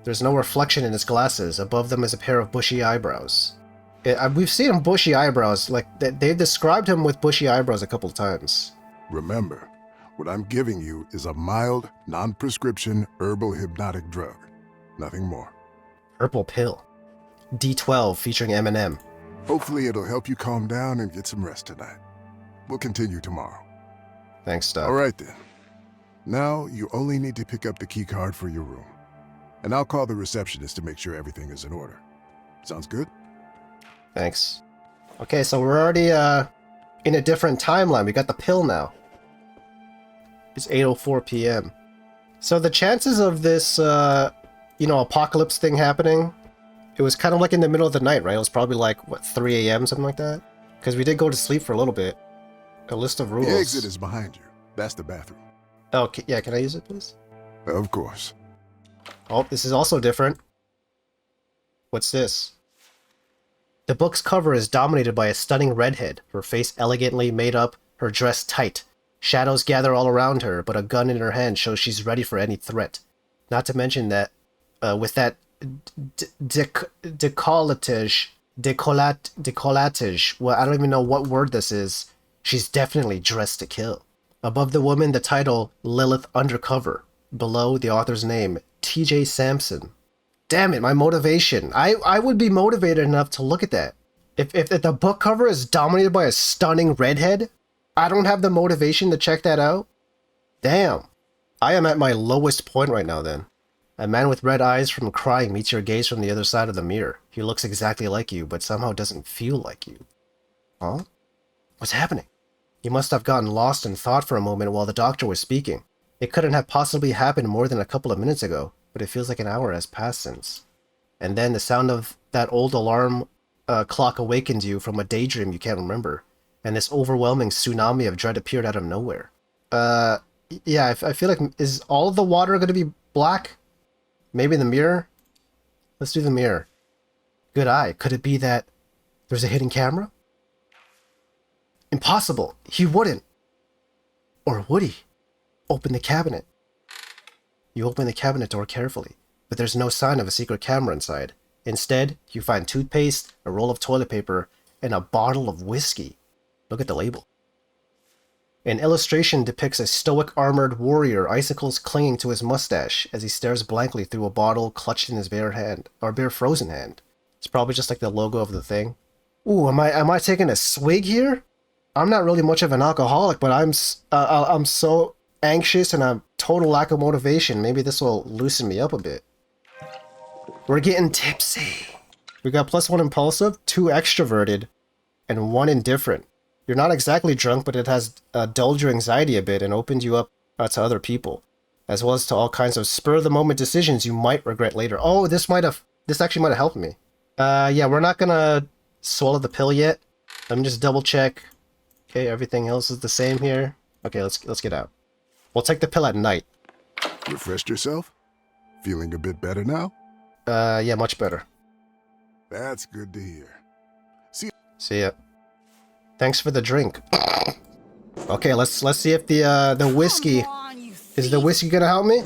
There's no reflection in his glasses. Above them is a pair of bushy eyebrows. We've seen him bushy eyebrows. They've described him with bushy eyebrows a couple of times. Remember, what I'm giving you is a mild, non-prescription herbal hypnotic drug. Nothing more. Purple pill. D12 featuring M&M. Hopefully it'll help you calm down and get some rest tonight. We'll continue tomorrow. Thanks, Doc. All right then. Now you only need to pick up the key card for your room. And I'll call the receptionist to make sure everything is in order. Sounds good? Thanks. Okay, so we're already in a different timeline. We got the pill now. It's 8:04 p.m. So the chances of this, apocalypse thing happening, it was kind of in the middle of the night, right? It was probably 3 a.m., something like that? Because we did go to sleep for a little bit. A list of rules. The exit is behind you. That's the bathroom. Okay, yeah, can I use it, please? Of course. Oh, this is also different. What's this? The book's cover is dominated by a stunning redhead, her face elegantly made up, her dress tight. Shadows gather all around her, but a gun in her hand shows she's ready for any threat. Not to mention that, with that decolletage, well, I don't even know what word this is, she's definitely dressed to kill. Above the woman, the title, Lilith Undercover. Below, the author's name, T.J. Sampson. Damn it, my motivation. I would be motivated enough to look at that. If the book cover is dominated by a stunning redhead, I don't have the motivation to check that out? Damn. I am at my lowest point right now then. A man with red eyes from crying meets your gaze from the other side of the mirror. He looks exactly like you, but somehow doesn't feel like you. Huh? What's happening? You must have gotten lost in thought for a moment while the doctor was speaking. It couldn't have possibly happened more than a couple of minutes ago, but it feels like an hour has passed since. And then the sound of that old alarm clock awakened you from a daydream you can't remember, and this overwhelming tsunami of dread appeared out of nowhere. Yeah, I feel like, is all of the water going to be black? Maybe the mirror? Let's do the mirror. Good eye. Could it be that there's a hidden camera? Impossible. He wouldn't. Or would he? Open the cabinet. You open the cabinet door carefully, but there's no sign of a secret camera inside. Instead, you find toothpaste, a roll of toilet paper, and a bottle of whiskey. Look at the label. An illustration depicts a stoic armored warrior, icicles clinging to his mustache as he stares blankly through a bottle clutched in his bare frozen hand. It's probably just like the logo of the thing. Ooh, am I taking a swig here? I'm not really much of an alcoholic, but I'm so anxious and a total lack of motivation. Maybe this will loosen me up a bit. We're getting tipsy. We got +1 impulsive, 2 extroverted, and 1 indifferent. You're not exactly drunk, but it has dulled your anxiety a bit and opened you up to other people, as well as to all kinds of spur-of-the-moment decisions you might regret later. Oh, this actually might have helped me. Yeah, we're not gonna swallow the pill yet. Let me just double check. Okay, everything else is the same here. Okay, let's get out. We'll take the pill at night. Refreshed yourself? Feeling a bit better now? Yeah, much better. That's good to hear. See ya. Thanks for the drink. Okay, let's see if the whiskey Come on, you is the thief. whiskey gonna help me?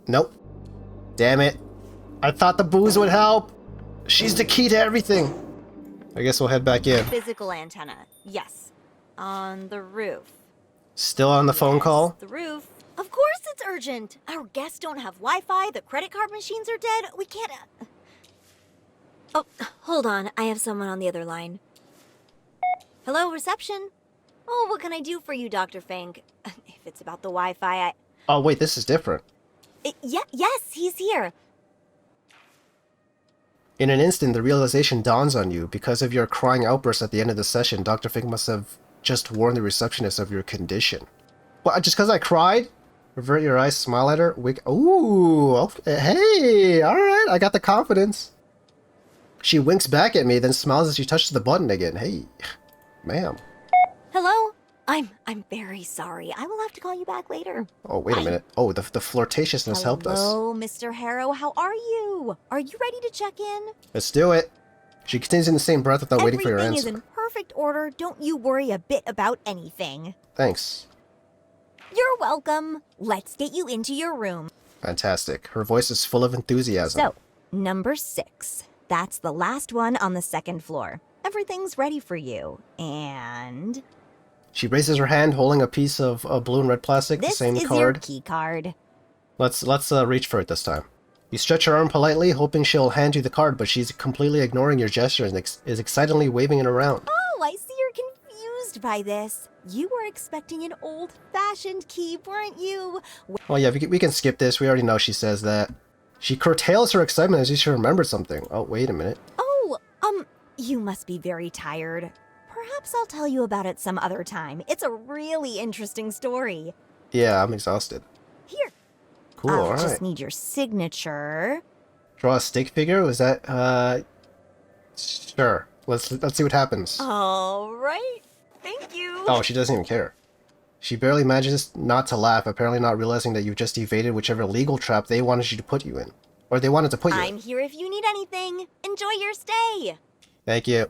Nope. Damn it. I thought the booze would help. She's the key to everything. I guess we'll head back in. Physical antenna. Yes. On the roof. Still on the phone Yes, call? The roof. Of course it's urgent. Our guests don't have Wi-Fi. The credit card machines are dead. We can't... Oh, hold on. I have someone on the other line. Hello, reception. Oh, what can I do for you, Dr. Fink? If it's about the Wi-Fi, Oh wait, this is different. yes, he's here. In an instant, the realization dawns on you. Because of your crying outburst at the end of the session, Dr. Fink must have just warned the receptionist of your condition. What, just because I cried? Revert your eyes, smile at her, wink. Ooh, okay. Hey, alright, I got the confidence. She winks back at me, then smiles as she touches the button again. Hey, ma'am. Hello? I'm very sorry. I will have to call you back later. Oh, wait a minute. Oh, the flirtatiousness helped us. Hello, Mr. Harrow. How are you? Are you ready to check in? Let's do it. She continues in the same breath without waiting for your Everything is answer. in perfect order. Don't you worry a bit about anything. Thanks. You're welcome. Let's get you into your room. Fantastic. Her voice is full of enthusiasm. So, number 6. That's the last one on the second floor. Everything's ready for you. And She raises her hand, holding a piece of blue and red plastic, the this same is your card. key card. Let's reach for it this time. You stretch your arm politely, hoping she'll hand you the card, but she's completely ignoring your gesture and is excitedly waving it around. Oh, I see you're confused by this. You were expecting an old-fashioned key, weren't you? Well, yeah, we can skip this. We already know she says that. She curtails her excitement as if she remembered something. Oh, wait a minute. Oh, you must be very tired. Perhaps I'll tell you about it some other time. It's a really interesting story. Yeah, I'm exhausted. Here, Cool, I'll alright. just need your signature. Draw a stick figure? Was that, Sure. Let's see what happens. All right. Thank you. Oh, she doesn't even care. She barely manages not to laugh, apparently not realizing that you've just evaded whichever legal trap they wanted you to put you in. Or they wanted to put you I'm in. here if you need anything. Enjoy your stay. Thank you.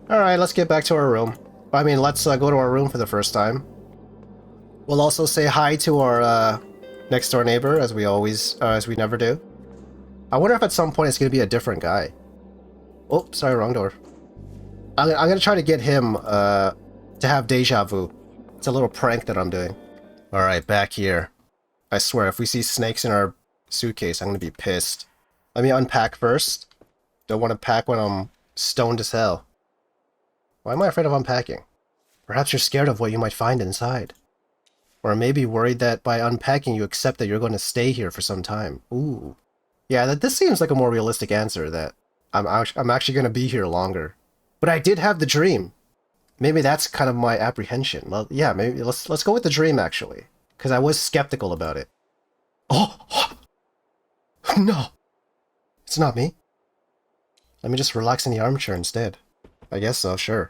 Alright, let's get back to our room. I mean, let's go to our room for the first time. We'll also say hi to our next door neighbor, as we never do. I wonder if at some point it's going to be a different guy. Oh, sorry, wrong door. I'm going to try to get him to have deja vu. It's a little prank that I'm doing. Alright, back here. I swear, if we see snakes in our suitcase, I'm going to be pissed. Let me unpack first. Don't want to pack when I'm stoned as hell. Why am I afraid of unpacking? Perhaps you're scared of what you might find inside. Or maybe worried that by unpacking you accept that you're going to stay here for some time. Ooh. Yeah, this seems like a more realistic answer, that I'm actually going to be here longer. But I did have the dream. Maybe that's kind of my apprehension. Well, yeah, maybe let's go with the dream, actually. Because I was skeptical about it. Oh! No! It's not me. Let me just relax in the armchair instead. I guess so, sure.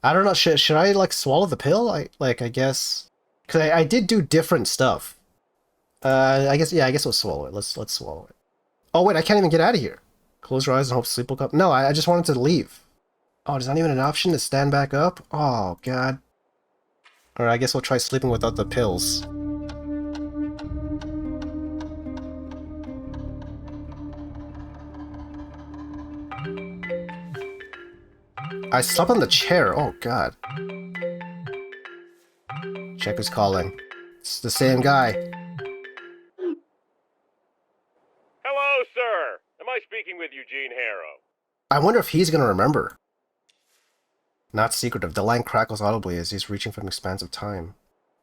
I don't know, should I, like, swallow the pill? I guess... Because I did do different stuff. I guess we'll swallow it. Let's swallow it. Oh, wait, I can't even get out of here. Close your eyes and hope sleep will come. No, I just wanted to leave. Oh, there's not even an option to stand back up? Oh, God. Alright, I guess we'll try sleeping without the pills. I slept on the chair. Oh, God. Check who's calling. It's the same guy. Hello, sir. Am I speaking with Eugene Harrow? I wonder if he's gonna remember. Not secretive. The line crackles audibly as he's reaching for an expanse of time.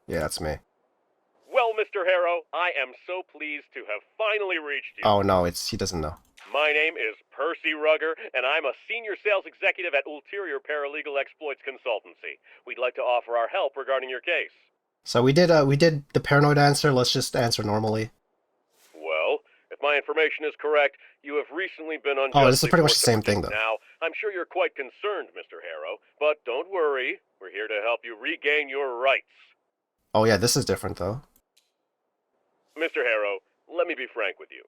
Yeah, that's me. Well, Mr. Harrow, I am so pleased to have finally reached you. Oh, no, he doesn't know. My name is Percy Rugger, and I'm a senior sales executive at Ulterior Paralegal Exploits Consultancy. We'd like to offer our help regarding your case. So we did the paranoid answer. Let's just answer normally. Well, If my information is correct, you have recently been unjustly Oh, this is pretty much the forced to same thing, produce. though. Now, I'm sure you're quite concerned, Mr. Harrow, but don't worry. We're here to help you regain your rights. Oh yeah, this is different though. Mr. Harrow, let me be frank with you.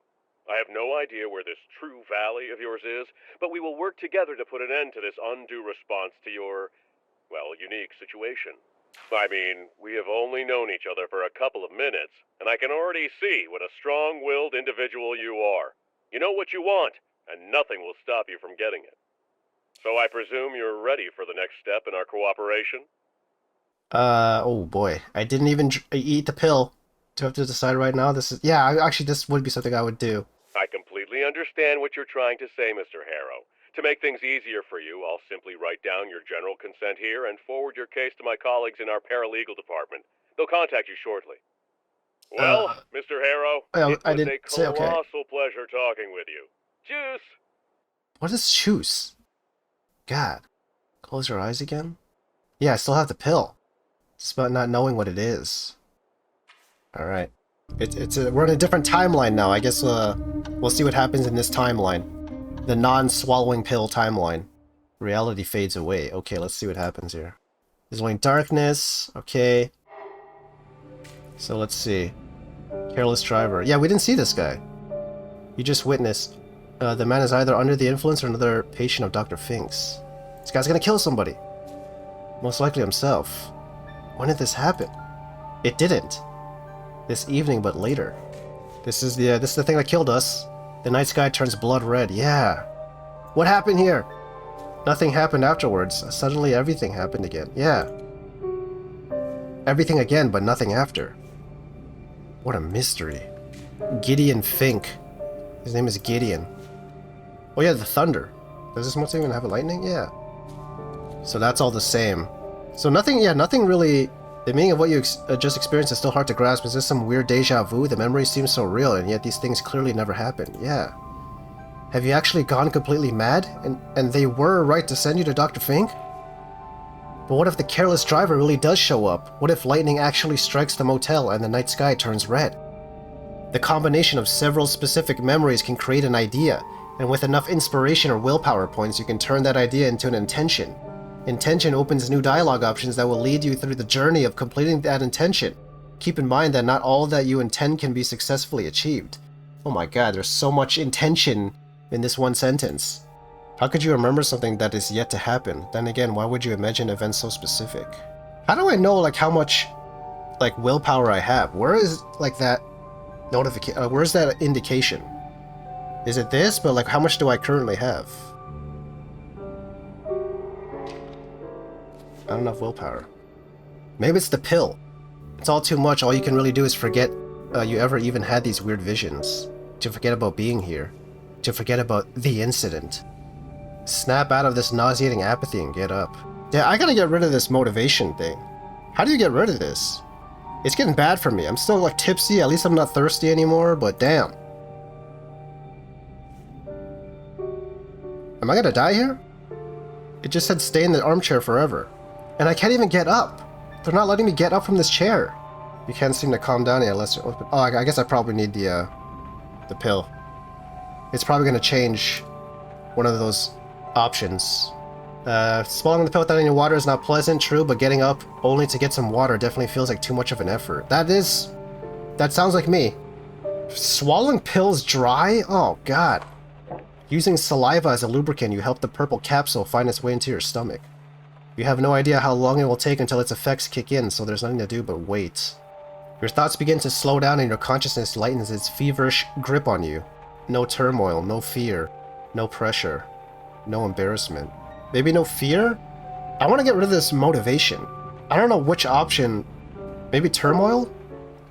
I have no idea where this True Valley of yours is, but we will work together to put an end to this undue response to your, well, unique situation. I mean, we have only known each other for a couple of minutes, and I can already see what a strong-willed individual you are. You know what you want, and nothing will stop you from getting it. So I presume you're ready for the next step in our cooperation? Oh boy, I didn't even eat the pill. Do I have to decide right now? Actually, this would be something I would do. I completely understand what you're trying to say, Mr. Harrow. To make things easier for you, I'll simply write down your general consent here and forward your case to my colleagues in our paralegal department. They'll contact you shortly. Well, Mr. Harrow, it was a colossal pleasure talking with you. Juice! What is choose? God. Close your eyes again? Yeah, I still have the pill. It's about not knowing what it is. Alright. We're in a different timeline now. I guess we'll see what happens in this timeline. The non-swallowing pill timeline. Reality fades away. Okay, let's see what happens here. There's only darkness. Okay. So let's see. Careless driver. Yeah, we didn't see this guy. You just witnessed. The man is either under the influence or another patient of Dr. Fink's. This guy's gonna kill somebody. Most likely himself. When did this happen? It didn't. This evening, but later. This is the thing that killed us. The night sky turns blood red. Yeah. What happened here? Nothing happened afterwards. Suddenly everything happened again. Yeah. Everything again, but nothing after. What a mystery. Gideon Fink. His name is Gideon. Oh yeah, the thunder. Does this monster even have a lightning? Yeah. So that's all the same. So nothing really... The meaning of what you just experienced is still hard to grasp. Is this some weird deja vu? The memory seems so real, and yet these things clearly never happened. Yeah. Have you actually gone completely mad? And they were right to send you to Dr. Fink? But what if the careless driver really does show up? What if lightning actually strikes the motel and the night sky turns red? The combination of several specific memories can create an idea, and with enough inspiration or willpower points, you can turn that idea into an intention. Intention opens new dialogue options that will lead you through the journey of completing that intention. Keep in mind that not all that you intend can be successfully achieved. Oh my god, there's so much intention in this one sentence. How could you remember something that is yet to happen? Then again, why would you imagine events so specific? How do I know, like, how much, like, willpower I have? Where is, like, that notification? Where's that indication? Is it this? But, like, how much do I currently have? Not enough willpower. Maybe it's the pill. It's all too much. All you can really do is forget you ever even had these weird visions. To forget about being here. To forget about the incident. Snap out of this nauseating apathy and get up. Yeah, I gotta get rid of this motivation thing. How do you get rid of this? It's getting bad for me. I'm still, like, tipsy. At least I'm not thirsty anymore, but damn. Am I gonna die here? It just said stay in the armchair forever. And I can't even get up. They're not letting me get up from this chair. You can't seem to calm down yet unless you're open. Oh, I guess I probably need the pill. It's probably going to change one of those options. Swallowing the pill without any water is not pleasant, true, but getting up only to get some water definitely feels like too much of an effort. That sounds like me. Swallowing pills dry? Oh, God. Using saliva as a lubricant, you help the purple capsule find its way into your stomach. You have no idea how long it will take until its effects kick in, so there's nothing to do but wait. Your thoughts begin to slow down and your consciousness lightens its feverish grip on you. No turmoil, no fear, no pressure, no embarrassment. Maybe no fear? I want to get rid of this motivation. I don't know which option. Maybe turmoil?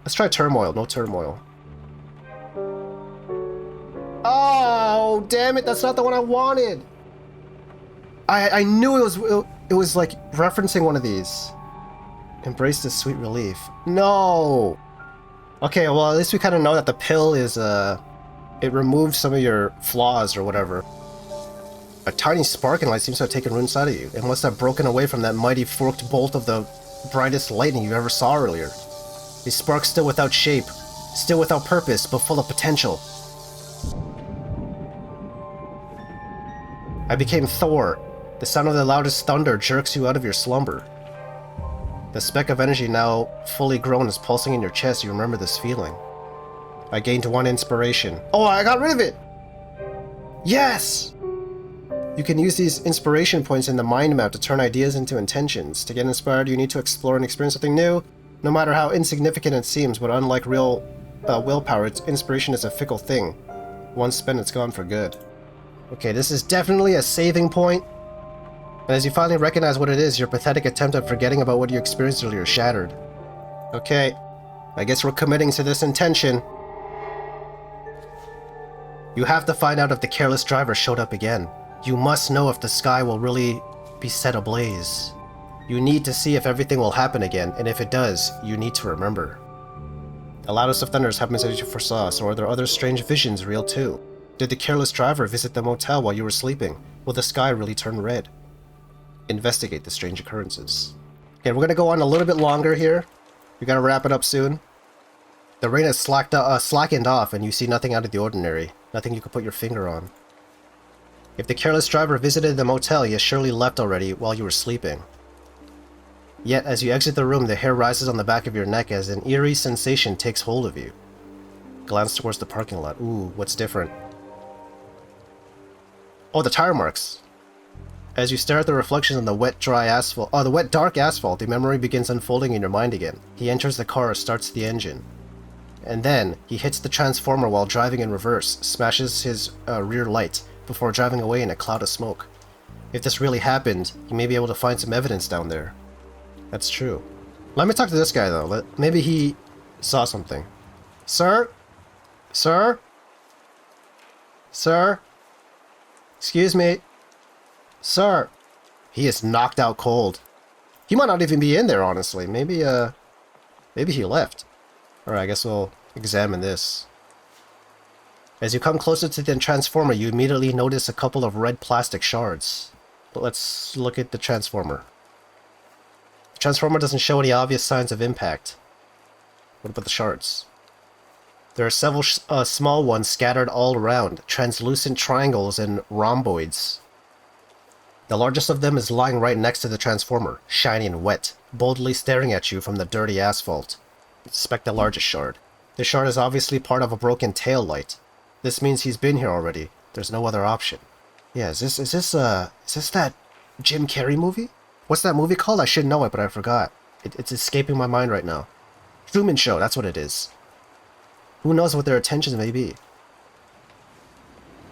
Let's try turmoil, no turmoil. Oh, damn it, that's not the one I wanted! I knew it was like referencing one of these. Embrace this sweet relief. No! Okay, well at least we kind of know that the pill is, it removes some of your flaws or whatever. A tiny sparking light seems to have taken root inside of you, and must have broken away from that mighty forked bolt of the brightest lightning you ever saw earlier. A spark still without shape, still without purpose, but full of potential. I became Thor. The sound of the loudest thunder jerks you out of your slumber. The speck of energy now fully grown is pulsing in your chest. You remember this feeling. I gained 1 inspiration. Oh, I got rid of it! Yes! You can use these inspiration points in the mind map to turn ideas into intentions. To get inspired, you need to explore and experience something new, no matter how insignificant it seems, but unlike real willpower, inspiration is a fickle thing. Once spent, it's gone for good. Okay, this is definitely a saving point. And as you finally recognize what it is, your pathetic attempt at forgetting about what you experienced earlier is shattered. Okay, I guess we're committing to this intention. You have to find out if the careless driver showed up again. You must know if the sky will really be set ablaze. You need to see if everything will happen again, and if it does, you need to remember. The loudest of thunders happens as you foresaw, so are there other strange visions real too? Did the careless driver visit the motel while you were sleeping? Will the sky really turn red? Investigate the strange occurrences. Okay, we're gonna go on a little bit longer here. We gotta wrap it up soon. The rain has slackened off, and you see nothing out of the ordinary. Nothing you can put your finger on. If the careless driver visited the motel, he has surely left already while you were sleeping. Yet, as you exit the room, the hair rises on the back of your neck as an eerie sensation takes hold of you. Glance towards the parking lot. Ooh, what's different? Oh, the tire marks. As you stare at the reflections on the wet, dark asphalt, the memory begins unfolding in your mind again. He enters the car, starts the engine. And then, he hits the transformer while driving in reverse, smashes his rear light, before driving away in a cloud of smoke. If this really happened, you may be able to find some evidence down there. That's true. Let me talk to this guy, though. Maybe he saw something. Sir? Sir? Sir? Excuse me? Sir? He is knocked out cold. He might not even be in there, honestly. Maybe he left. Alright, I guess we'll examine this. As you come closer to the transformer, you immediately notice a couple of red plastic shards. But let's look at the transformer. The transformer doesn't show any obvious signs of impact. What about the shards? There are several small ones scattered all around, translucent triangles and rhomboids. The largest of them is lying right next to the transformer, shiny and wet, boldly staring at you from the dirty asphalt. Inspect the largest shard. The shard is obviously part of a broken tail light. This means he's been here already. There's no other option. Yeah, is this that Jim Carrey movie? What's that movie called? I should know it, but I forgot. It's escaping my mind right now. Truman Show, that's what it is. Who knows what their intentions may be?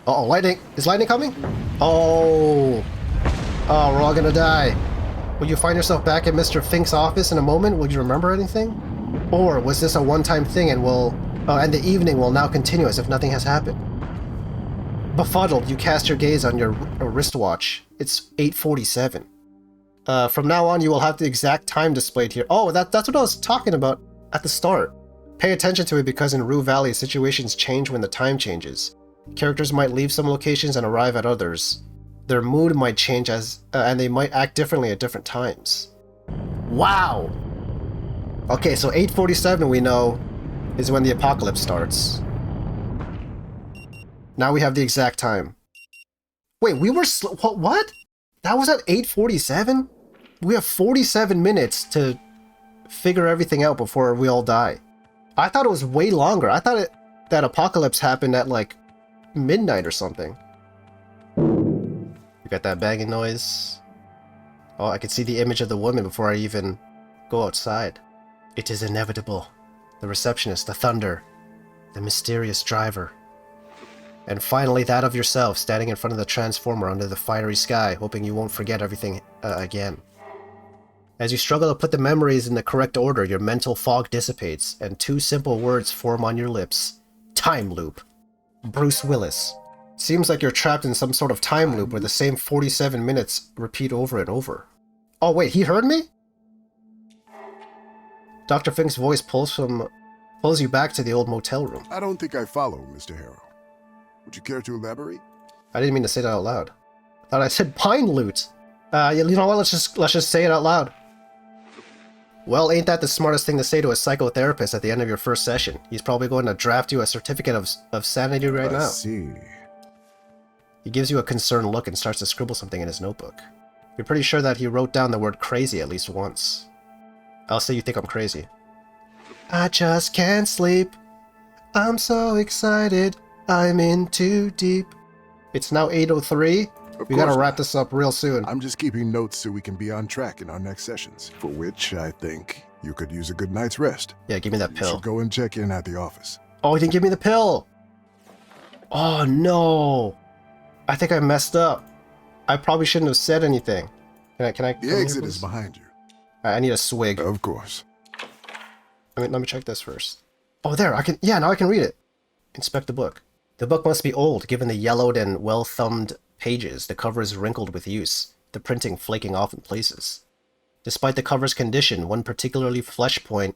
Uh-oh, lightning! Is lightning coming? Oh! Oh, we're all gonna die. Will you find yourself back at Mr. Fink's office in a moment? Will you remember anything? Or was this a one-time thing and and the evening will now continue as if nothing has happened? Befuddled, you cast your gaze on your wristwatch. It's 8:47. From now on, you will have the exact time displayed here. Oh, that's what I was talking about at the start. Pay attention to it because in Rue Valley, situations change when the time changes. Characters might leave some locations and arrive at others. Their mood might change and they might act differently at different times. Wow! Okay, so 8:47 we know is when the apocalypse starts. Now we have the exact time. Wait, we were what? That was at 8:47? We have 47 minutes to figure everything out before we all die. I thought it was way longer. I thought that apocalypse happened at like midnight or something. You got that banging noise? Oh, I could see the image of the woman before I even go outside. It is inevitable. The receptionist, the thunder, the mysterious driver. And finally that of yourself standing in front of the transformer under the fiery sky, hoping you won't forget everything again. As you struggle to put the memories in the correct order, your mental fog dissipates, and two simple words form on your lips. Time loop. Bruce Willis. Seems like you're trapped in some sort of time loop where the same 47 minutes repeat over and over. Oh wait, he heard me? Dr. Fink's voice pulls you back to the old motel room. I don't think I follow, Mr. Harrow. Would you care to elaborate? I didn't mean to say that out loud. I thought I said pine loot. You know what? Let's just say it out loud. Well, ain't that the smartest thing to say to a psychotherapist at the end of your first session? He's probably going to draft you a certificate of sanity right now. I see. He gives you a concerned look and starts to scribble something in his notebook. You're pretty sure that he wrote down the word crazy at least once. I'll say you think I'm crazy. I just can't sleep. I'm so excited. I'm in too deep. It's now 8:03. We gotta wrap this up real soon. I'm just keeping notes so we can be on track in our next sessions, for which I think you could use a good night's rest. Yeah, give me that You pill. should go and check in at the office. Oh, he didn't give me the pill! Oh no! I think I messed up. I probably shouldn't have said anything. Can I? The exit is behind you. I need a swig. Of course. Let me check this first. Oh, there, yeah, now I can read it. Inspect the book. The book must be old, given the yellowed and well-thumbed pages. The cover is wrinkled with use, the printing flaking off in places. Despite the cover's condition, one particularly fleshy point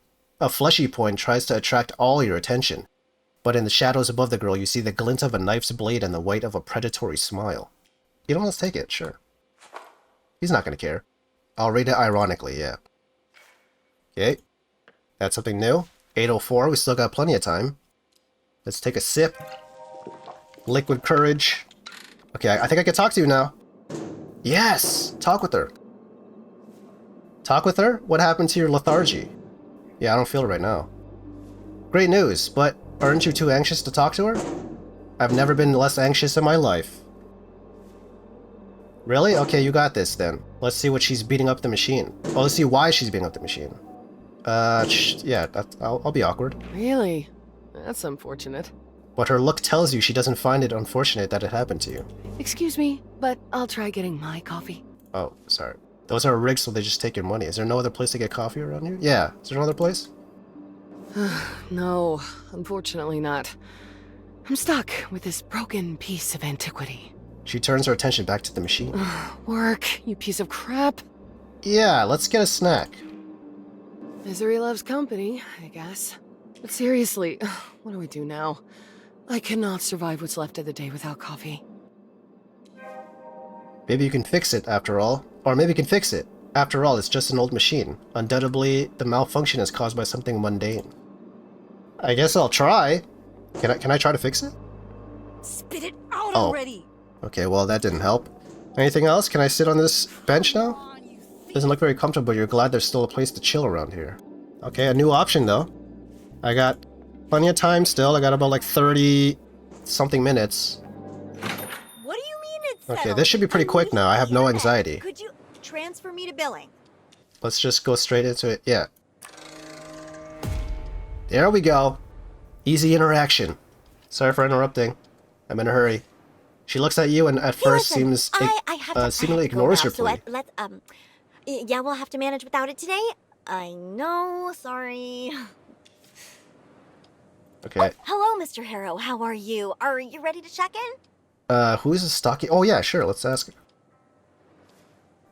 tries to attract all your attention. But in the shadows above the girl, you see the glint of a knife's blade and the white of a predatory smile. You know, let's take it, sure. He's not gonna care. I'll read it ironically, yeah. Okay. That's something new. 8:04, we still got plenty of time. Let's take a sip. Liquid courage. Okay, I think I can talk to you now. Yes! Talk with her. Talk with her? What happened to your lethargy? Yeah, I don't feel it right now. Great news, but aren't you too anxious to talk to her? I've never been less anxious in my life. Really? Okay, you got this then. Let's see what she's beating up the machine. Oh, let's see why she's beating up the machine. Yeah, I'll be awkward. Really? That's unfortunate. But her look tells you she doesn't find it unfortunate that it happened to you. Excuse me, but I'll try getting my coffee. Oh, sorry. Those are rigged so they just take your money. Is there no other place to get coffee around here? Yeah. Is there another place? No, unfortunately not. I'm stuck with this broken piece of antiquity. She turns her attention back to the machine. Work, you piece of crap. Yeah, let's get a snack. Misery loves company, I guess. But seriously, what do we do now? I cannot survive what's left of the day without coffee. Maybe you can fix it, after all. Or maybe you can fix it. After all, it's just an old machine. Undoubtedly, the malfunction is caused by something mundane. I guess I'll try. Can I try to fix it? Spit it out Oh. already. Okay, well, that didn't help. Anything else? Can I sit on this bench now? Doesn't look very comfortable, but you're glad there's still a place to chill around here. Okay, a new option, though. I got plenty of time still. I got about like 30-something minutes. What do you mean it's Okay, settled? this should be pretty quick now. I have no anxiety. Could you transfer me to billing? Let's just go straight into it. Yeah. There we go. Easy interaction. Sorry for interrupting. I'm in a hurry. She looks at you and at Hey, first listen, seems I have to seemingly go ignores now, your so plea. let's yeah, we'll have to manage without it today. I know, sorry. Okay. Hello, Mr. Harrow. How are you? Are you ready to check in? Who is this stocky? Oh yeah, sure. Let's ask her.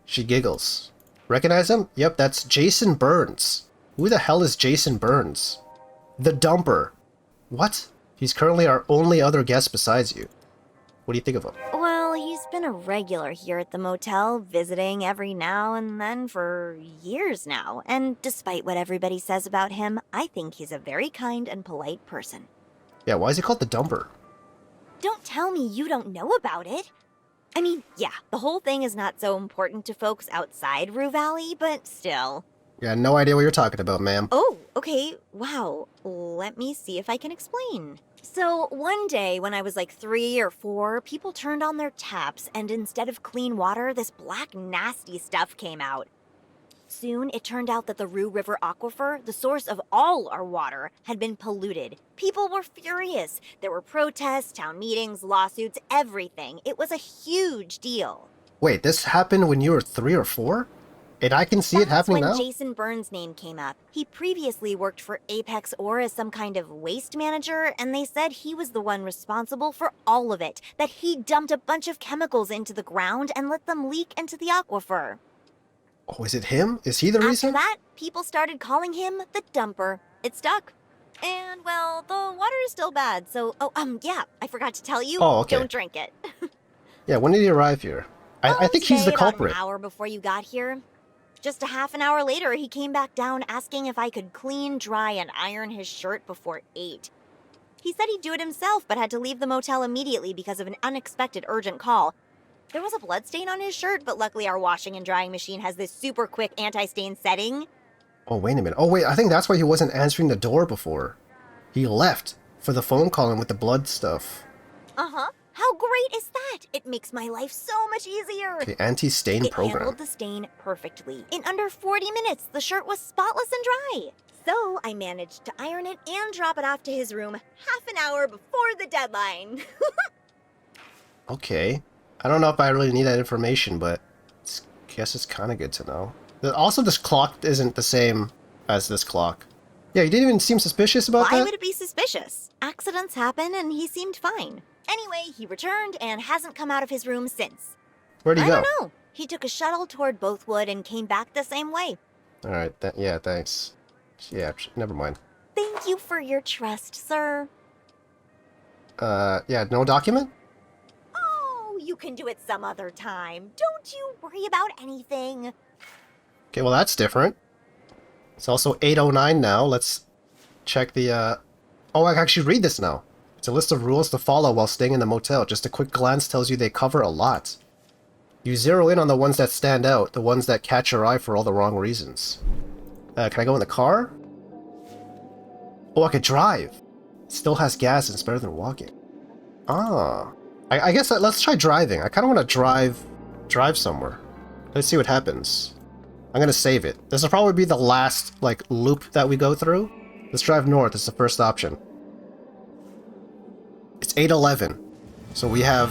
She giggles. Recognize him? Yep, that's Jason Burns. Who the hell is Jason Burns? The Dumper. What? He's currently our only other guest besides you. What do you think of him? Well, he's been a regular here at the motel, visiting every now and then for years now. And despite what everybody says about him, I think he's a very kind and polite person. Yeah, why is he called the Dumper? Don't tell me you don't know about it. I mean, yeah, the whole thing is not so important to folks outside Rue Valley, but still. Yeah, no idea what you're talking about, ma'am. Oh, okay, wow. Let me see if I can explain. So, one day when I was like 3 or 4, people turned on their taps, and instead of clean water, this black, nasty stuff came out. Soon, it turned out that the Rue River aquifer, the source of all our water, had been polluted. People were furious. There were protests, town meetings, lawsuits, everything. It was a huge deal. Wait, this happened when you were 3 or 4? And I can see it happening That's now? when Jason Burns' name came up. He previously worked for Apex Ore as some kind of waste manager, and they said he was the one responsible for all of it. That he dumped a bunch of chemicals into the ground and let them leak into the aquifer. Oh, is it him? Is he the After reason? that, people started calling him the Dumper. It stuck. And, well, the water is still bad, so... yeah, I forgot to tell you. Oh, okay. Don't drink it. Yeah, when did he arrive here? I think he's the Say culprit. About an hour before you got here. Just a half an hour later, he came back down asking if I could clean, dry, and iron his shirt before 8. He said he'd do it himself, but had to leave the motel immediately because of an unexpected urgent call. There was a bloodstain on his shirt, but luckily our washing and drying machine has this super quick anti-stain setting. Oh, wait a minute. Oh, wait, I think that's why he wasn't answering the door before. He left for the phone call and with the blood stuff. Uh-huh. How great is that? It makes my life so much easier. Okay, anti-stain program. It handled the stain perfectly. In under 40 minutes, the shirt was spotless and dry. So I managed to iron it and drop it off to his room half an hour before the deadline. Okay. I don't know if I really need that information, but I guess it's kind of good to know. Also, this clock isn't the same as this clock. Yeah, you didn't even seem suspicious about that? Why would it be suspicious? Accidents happen and he seemed fine. Anyway, he returned and hasn't come out of his room since. Where'd he go? I don't know. He took a shuttle toward Bothwood and came back the same way. Alright, yeah, thanks. Yeah, never mind. Thank you for your trust, sir. Yeah, no document? Oh, you can do it some other time. Don't you worry about anything. Okay, well that's different. It's also 8:09 now. Let's check the, Oh, I can actually read this now. It's a list of rules to follow while staying in the motel. Just a quick glance tells you they cover a lot. You zero in on the ones that stand out, the ones that catch your eye for all the wrong reasons. Can I go in the car? Oh, I could drive. It still has gas and it's better than walking. Ah. I guess let's try driving. I kind of want to drive somewhere. Let's see what happens. I'm going to save it. This will probably be the last, like, loop that we go through. Let's drive north. It's the first option. It's 8:11. So we have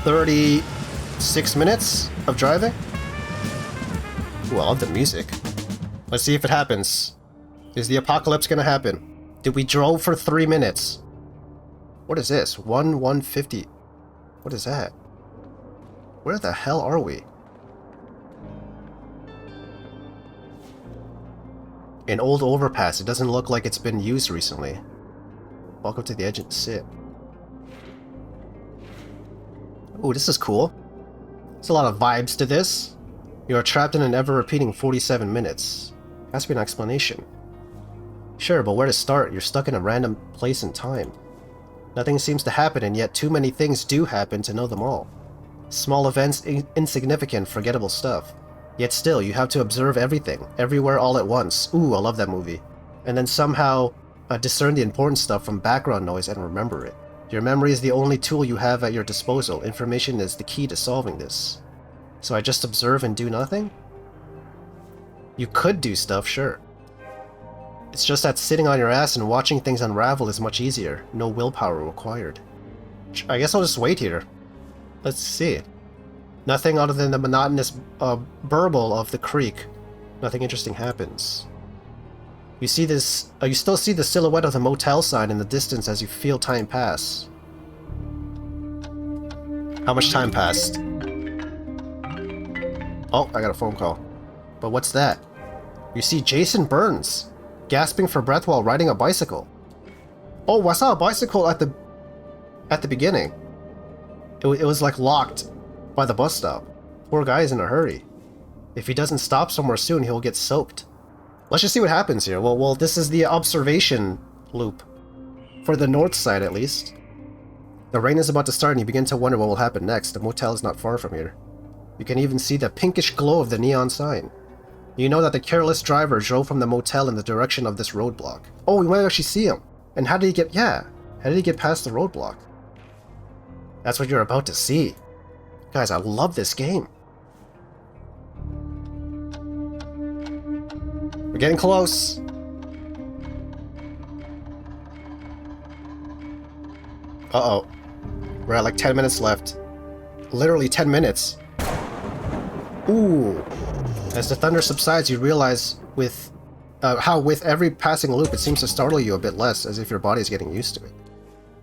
36 minutes of driving. Ooh, I love the music. Let's see if it happens. Is the apocalypse gonna happen? Did we drove for 3 minutes? What is this? 150. What is that? Where the hell are we? An old overpass. It doesn't look like it's been used recently. Walk up to the edge and sit. Ooh, this is cool. There's a lot of vibes to this. You are trapped in an ever-repeating 47 minutes. Has to be an explanation. Sure, but where to start? You're stuck in a random place and time. Nothing seems to happen, and yet too many things do happen to know them all. Small events, insignificant, forgettable stuff. Yet still, you have to observe everything, everywhere all at once. Ooh, I love that movie. And then somehow discern the important stuff from background noise and remember it. Your memory is the only tool you have at your disposal. Information is the key to solving this. So I just observe and do nothing? You could do stuff, sure. It's just that sitting on your ass and watching things unravel is much easier. No willpower required. I guess I'll just wait here. Let's see. Nothing other than the monotonous burble of the creek. Nothing interesting happens. You see this. You still see the silhouette of the motel sign in the distance as you feel time pass. How much time passed? Oh, I got a phone call. But what's that? You see Jason Burns, gasping for breath while riding a bicycle. Oh, I saw a bicycle at the beginning. It was like locked by the bus stop. Poor guy is in a hurry. If he doesn't stop somewhere soon, he'll get soaked. Let's just see what happens here. Well, this is the observation loop. For the north side, at least. The rain is about to start and you begin to wonder what will happen next. The motel is not far from here. You can even see the pinkish glow of the neon sign. You know that the careless driver drove from the motel in the direction of this roadblock. Oh, we might actually see him. And how did he get... Yeah. How did he get past the roadblock? That's what you're about to see. Guys, I love this game. We're getting close. Uh-oh. We're at like 10 minutes left. Literally 10 minutes. Ooh. As the thunder subsides, you realize how with every passing loop it seems to startle you a bit less, as if your body is getting used to it.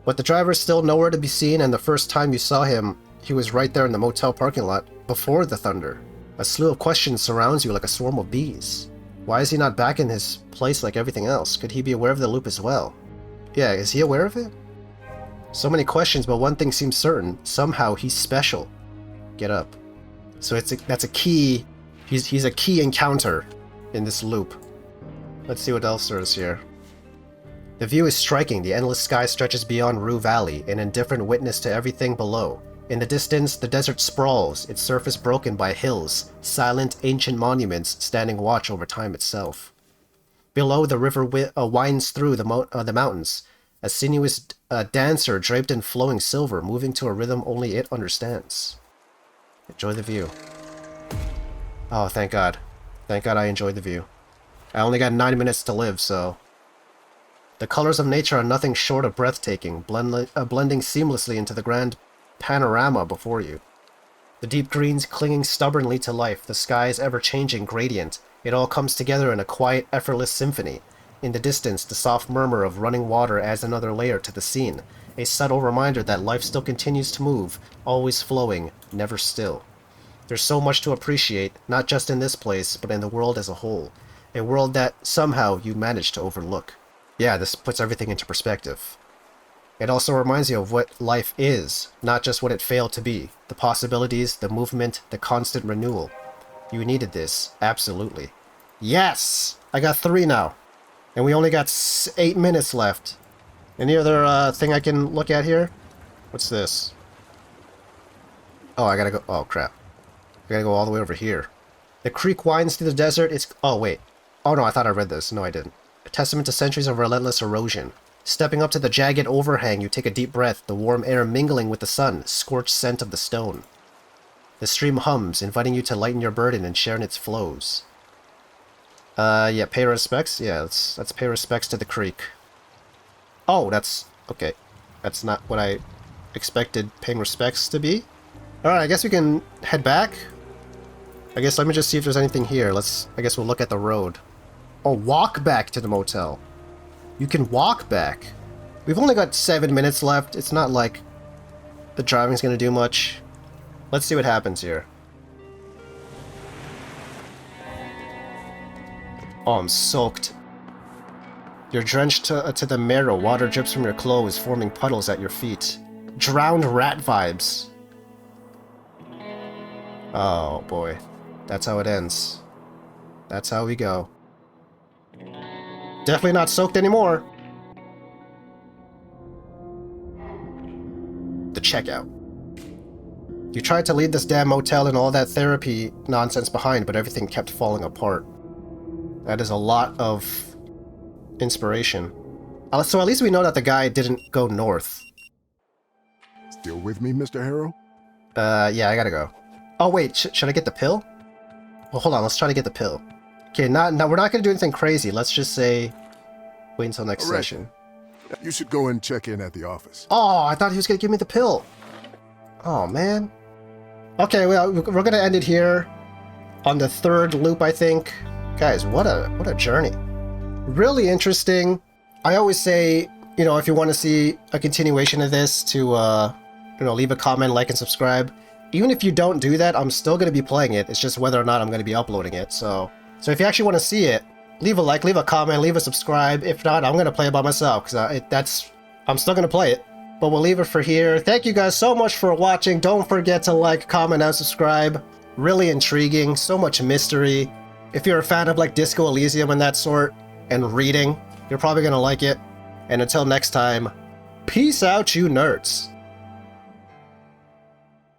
But the driver is still nowhere to be seen, and the first time you saw him, he was right there in the motel parking lot before the thunder. A slew of questions surrounds you like a swarm of bees. Why is he not back in his place like everything else? Could he be aware of the loop as well? Yeah, is he aware of it? So many questions, but one thing seems certain. Somehow he's special. Get up. So that's a key. He's a key encounter in this loop. Let's see what else there is here. The view is striking. The endless sky stretches beyond Rue Valley, an indifferent witness to everything below. In the distance, the desert sprawls, its surface broken by hills, silent, ancient monuments standing watch over time itself. Below, the river winds through the mountains, a sinuous dancer draped in flowing silver, moving to a rhythm only it understands. Enjoy the view. Oh, thank God. Thank God I enjoyed the view. I only got 9 minutes to live, so... The colors of nature are nothing short of breathtaking, blending seamlessly into the grand panorama before you. The deep greens clinging stubbornly to life, the sky's ever-changing gradient, it all comes together in a quiet, effortless symphony. In the distance, the soft murmur of running water adds another layer to the scene, a subtle reminder that life still continues to move, always flowing, never still. There's so much to appreciate, not just in this place, but in the world as a whole. A world that, somehow, you manage to overlook. Yeah, this puts everything into perspective. It also reminds you of what life is, not just what it failed to be. The possibilities, the movement, the constant renewal. You needed this, absolutely. Yes! I got 3 now. And we only got 8 minutes left. Any other thing I can look at here? What's this? Oh, I gotta go... Oh, crap. I gotta go all the way over here. The creek winds through the desert. It's... Oh, wait. Oh, no, I thought I read this. No, I didn't. A testament to centuries of relentless erosion. Stepping up to the jagged overhang, you take a deep breath, the warm air mingling with the sun, scorched scent of the stone. The stream hums, inviting you to lighten your burden and share in its flows. Yeah, pay respects? Yeah, let's pay respects to the creek. Oh, that's... Okay. That's not what I expected paying respects to be. Alright, I guess we can head back. I guess let me just see if there's anything here. I guess we'll look at the road. Oh, walk back to the motel. You can walk back. We've only got 7 minutes left. It's not like the driving's gonna do much. Let's see what happens here. Oh, I'm soaked. You're drenched to the marrow. Water drips from your clothes, forming puddles at your feet. Drowned rat vibes. Oh, boy. That's how it ends. That's how we go. Definitely not soaked anymore. The checkout. You tried to leave this damn motel and all that therapy nonsense behind, but everything kept falling apart. That is a lot of inspiration. So at least we know that the guy didn't go north. Still with me, Mr. Harrow? Yeah, I gotta go. Oh, wait, should I get the pill? Well, hold on, let's try to get the pill. Okay, now we're not gonna do anything crazy. Let's just say, wait until next session. You should go and check in at the office. Oh, I thought he was gonna give me the pill. Oh, man. Okay, well, we're gonna end it here on the 3rd loop, I think. Guys, what a journey. Really interesting. I always say, you know, if you want to see a continuation of this, to you know, leave a comment, like, and subscribe. Even if you don't do that, I'm still going to be playing it. It's just whether or not I'm going to be uploading it. So if you actually want to see it, leave a like, leave a comment, leave a subscribe. If not, I'm going to play it by myself, because I'm still going to play it. But we'll leave it for here. Thank you guys so much for watching. Don't forget to like, comment, and subscribe. Really intriguing. So much mystery. If you're a fan of like Disco Elysium and that sort, and reading, you're probably going to like it. And until next time, peace out, you nerds.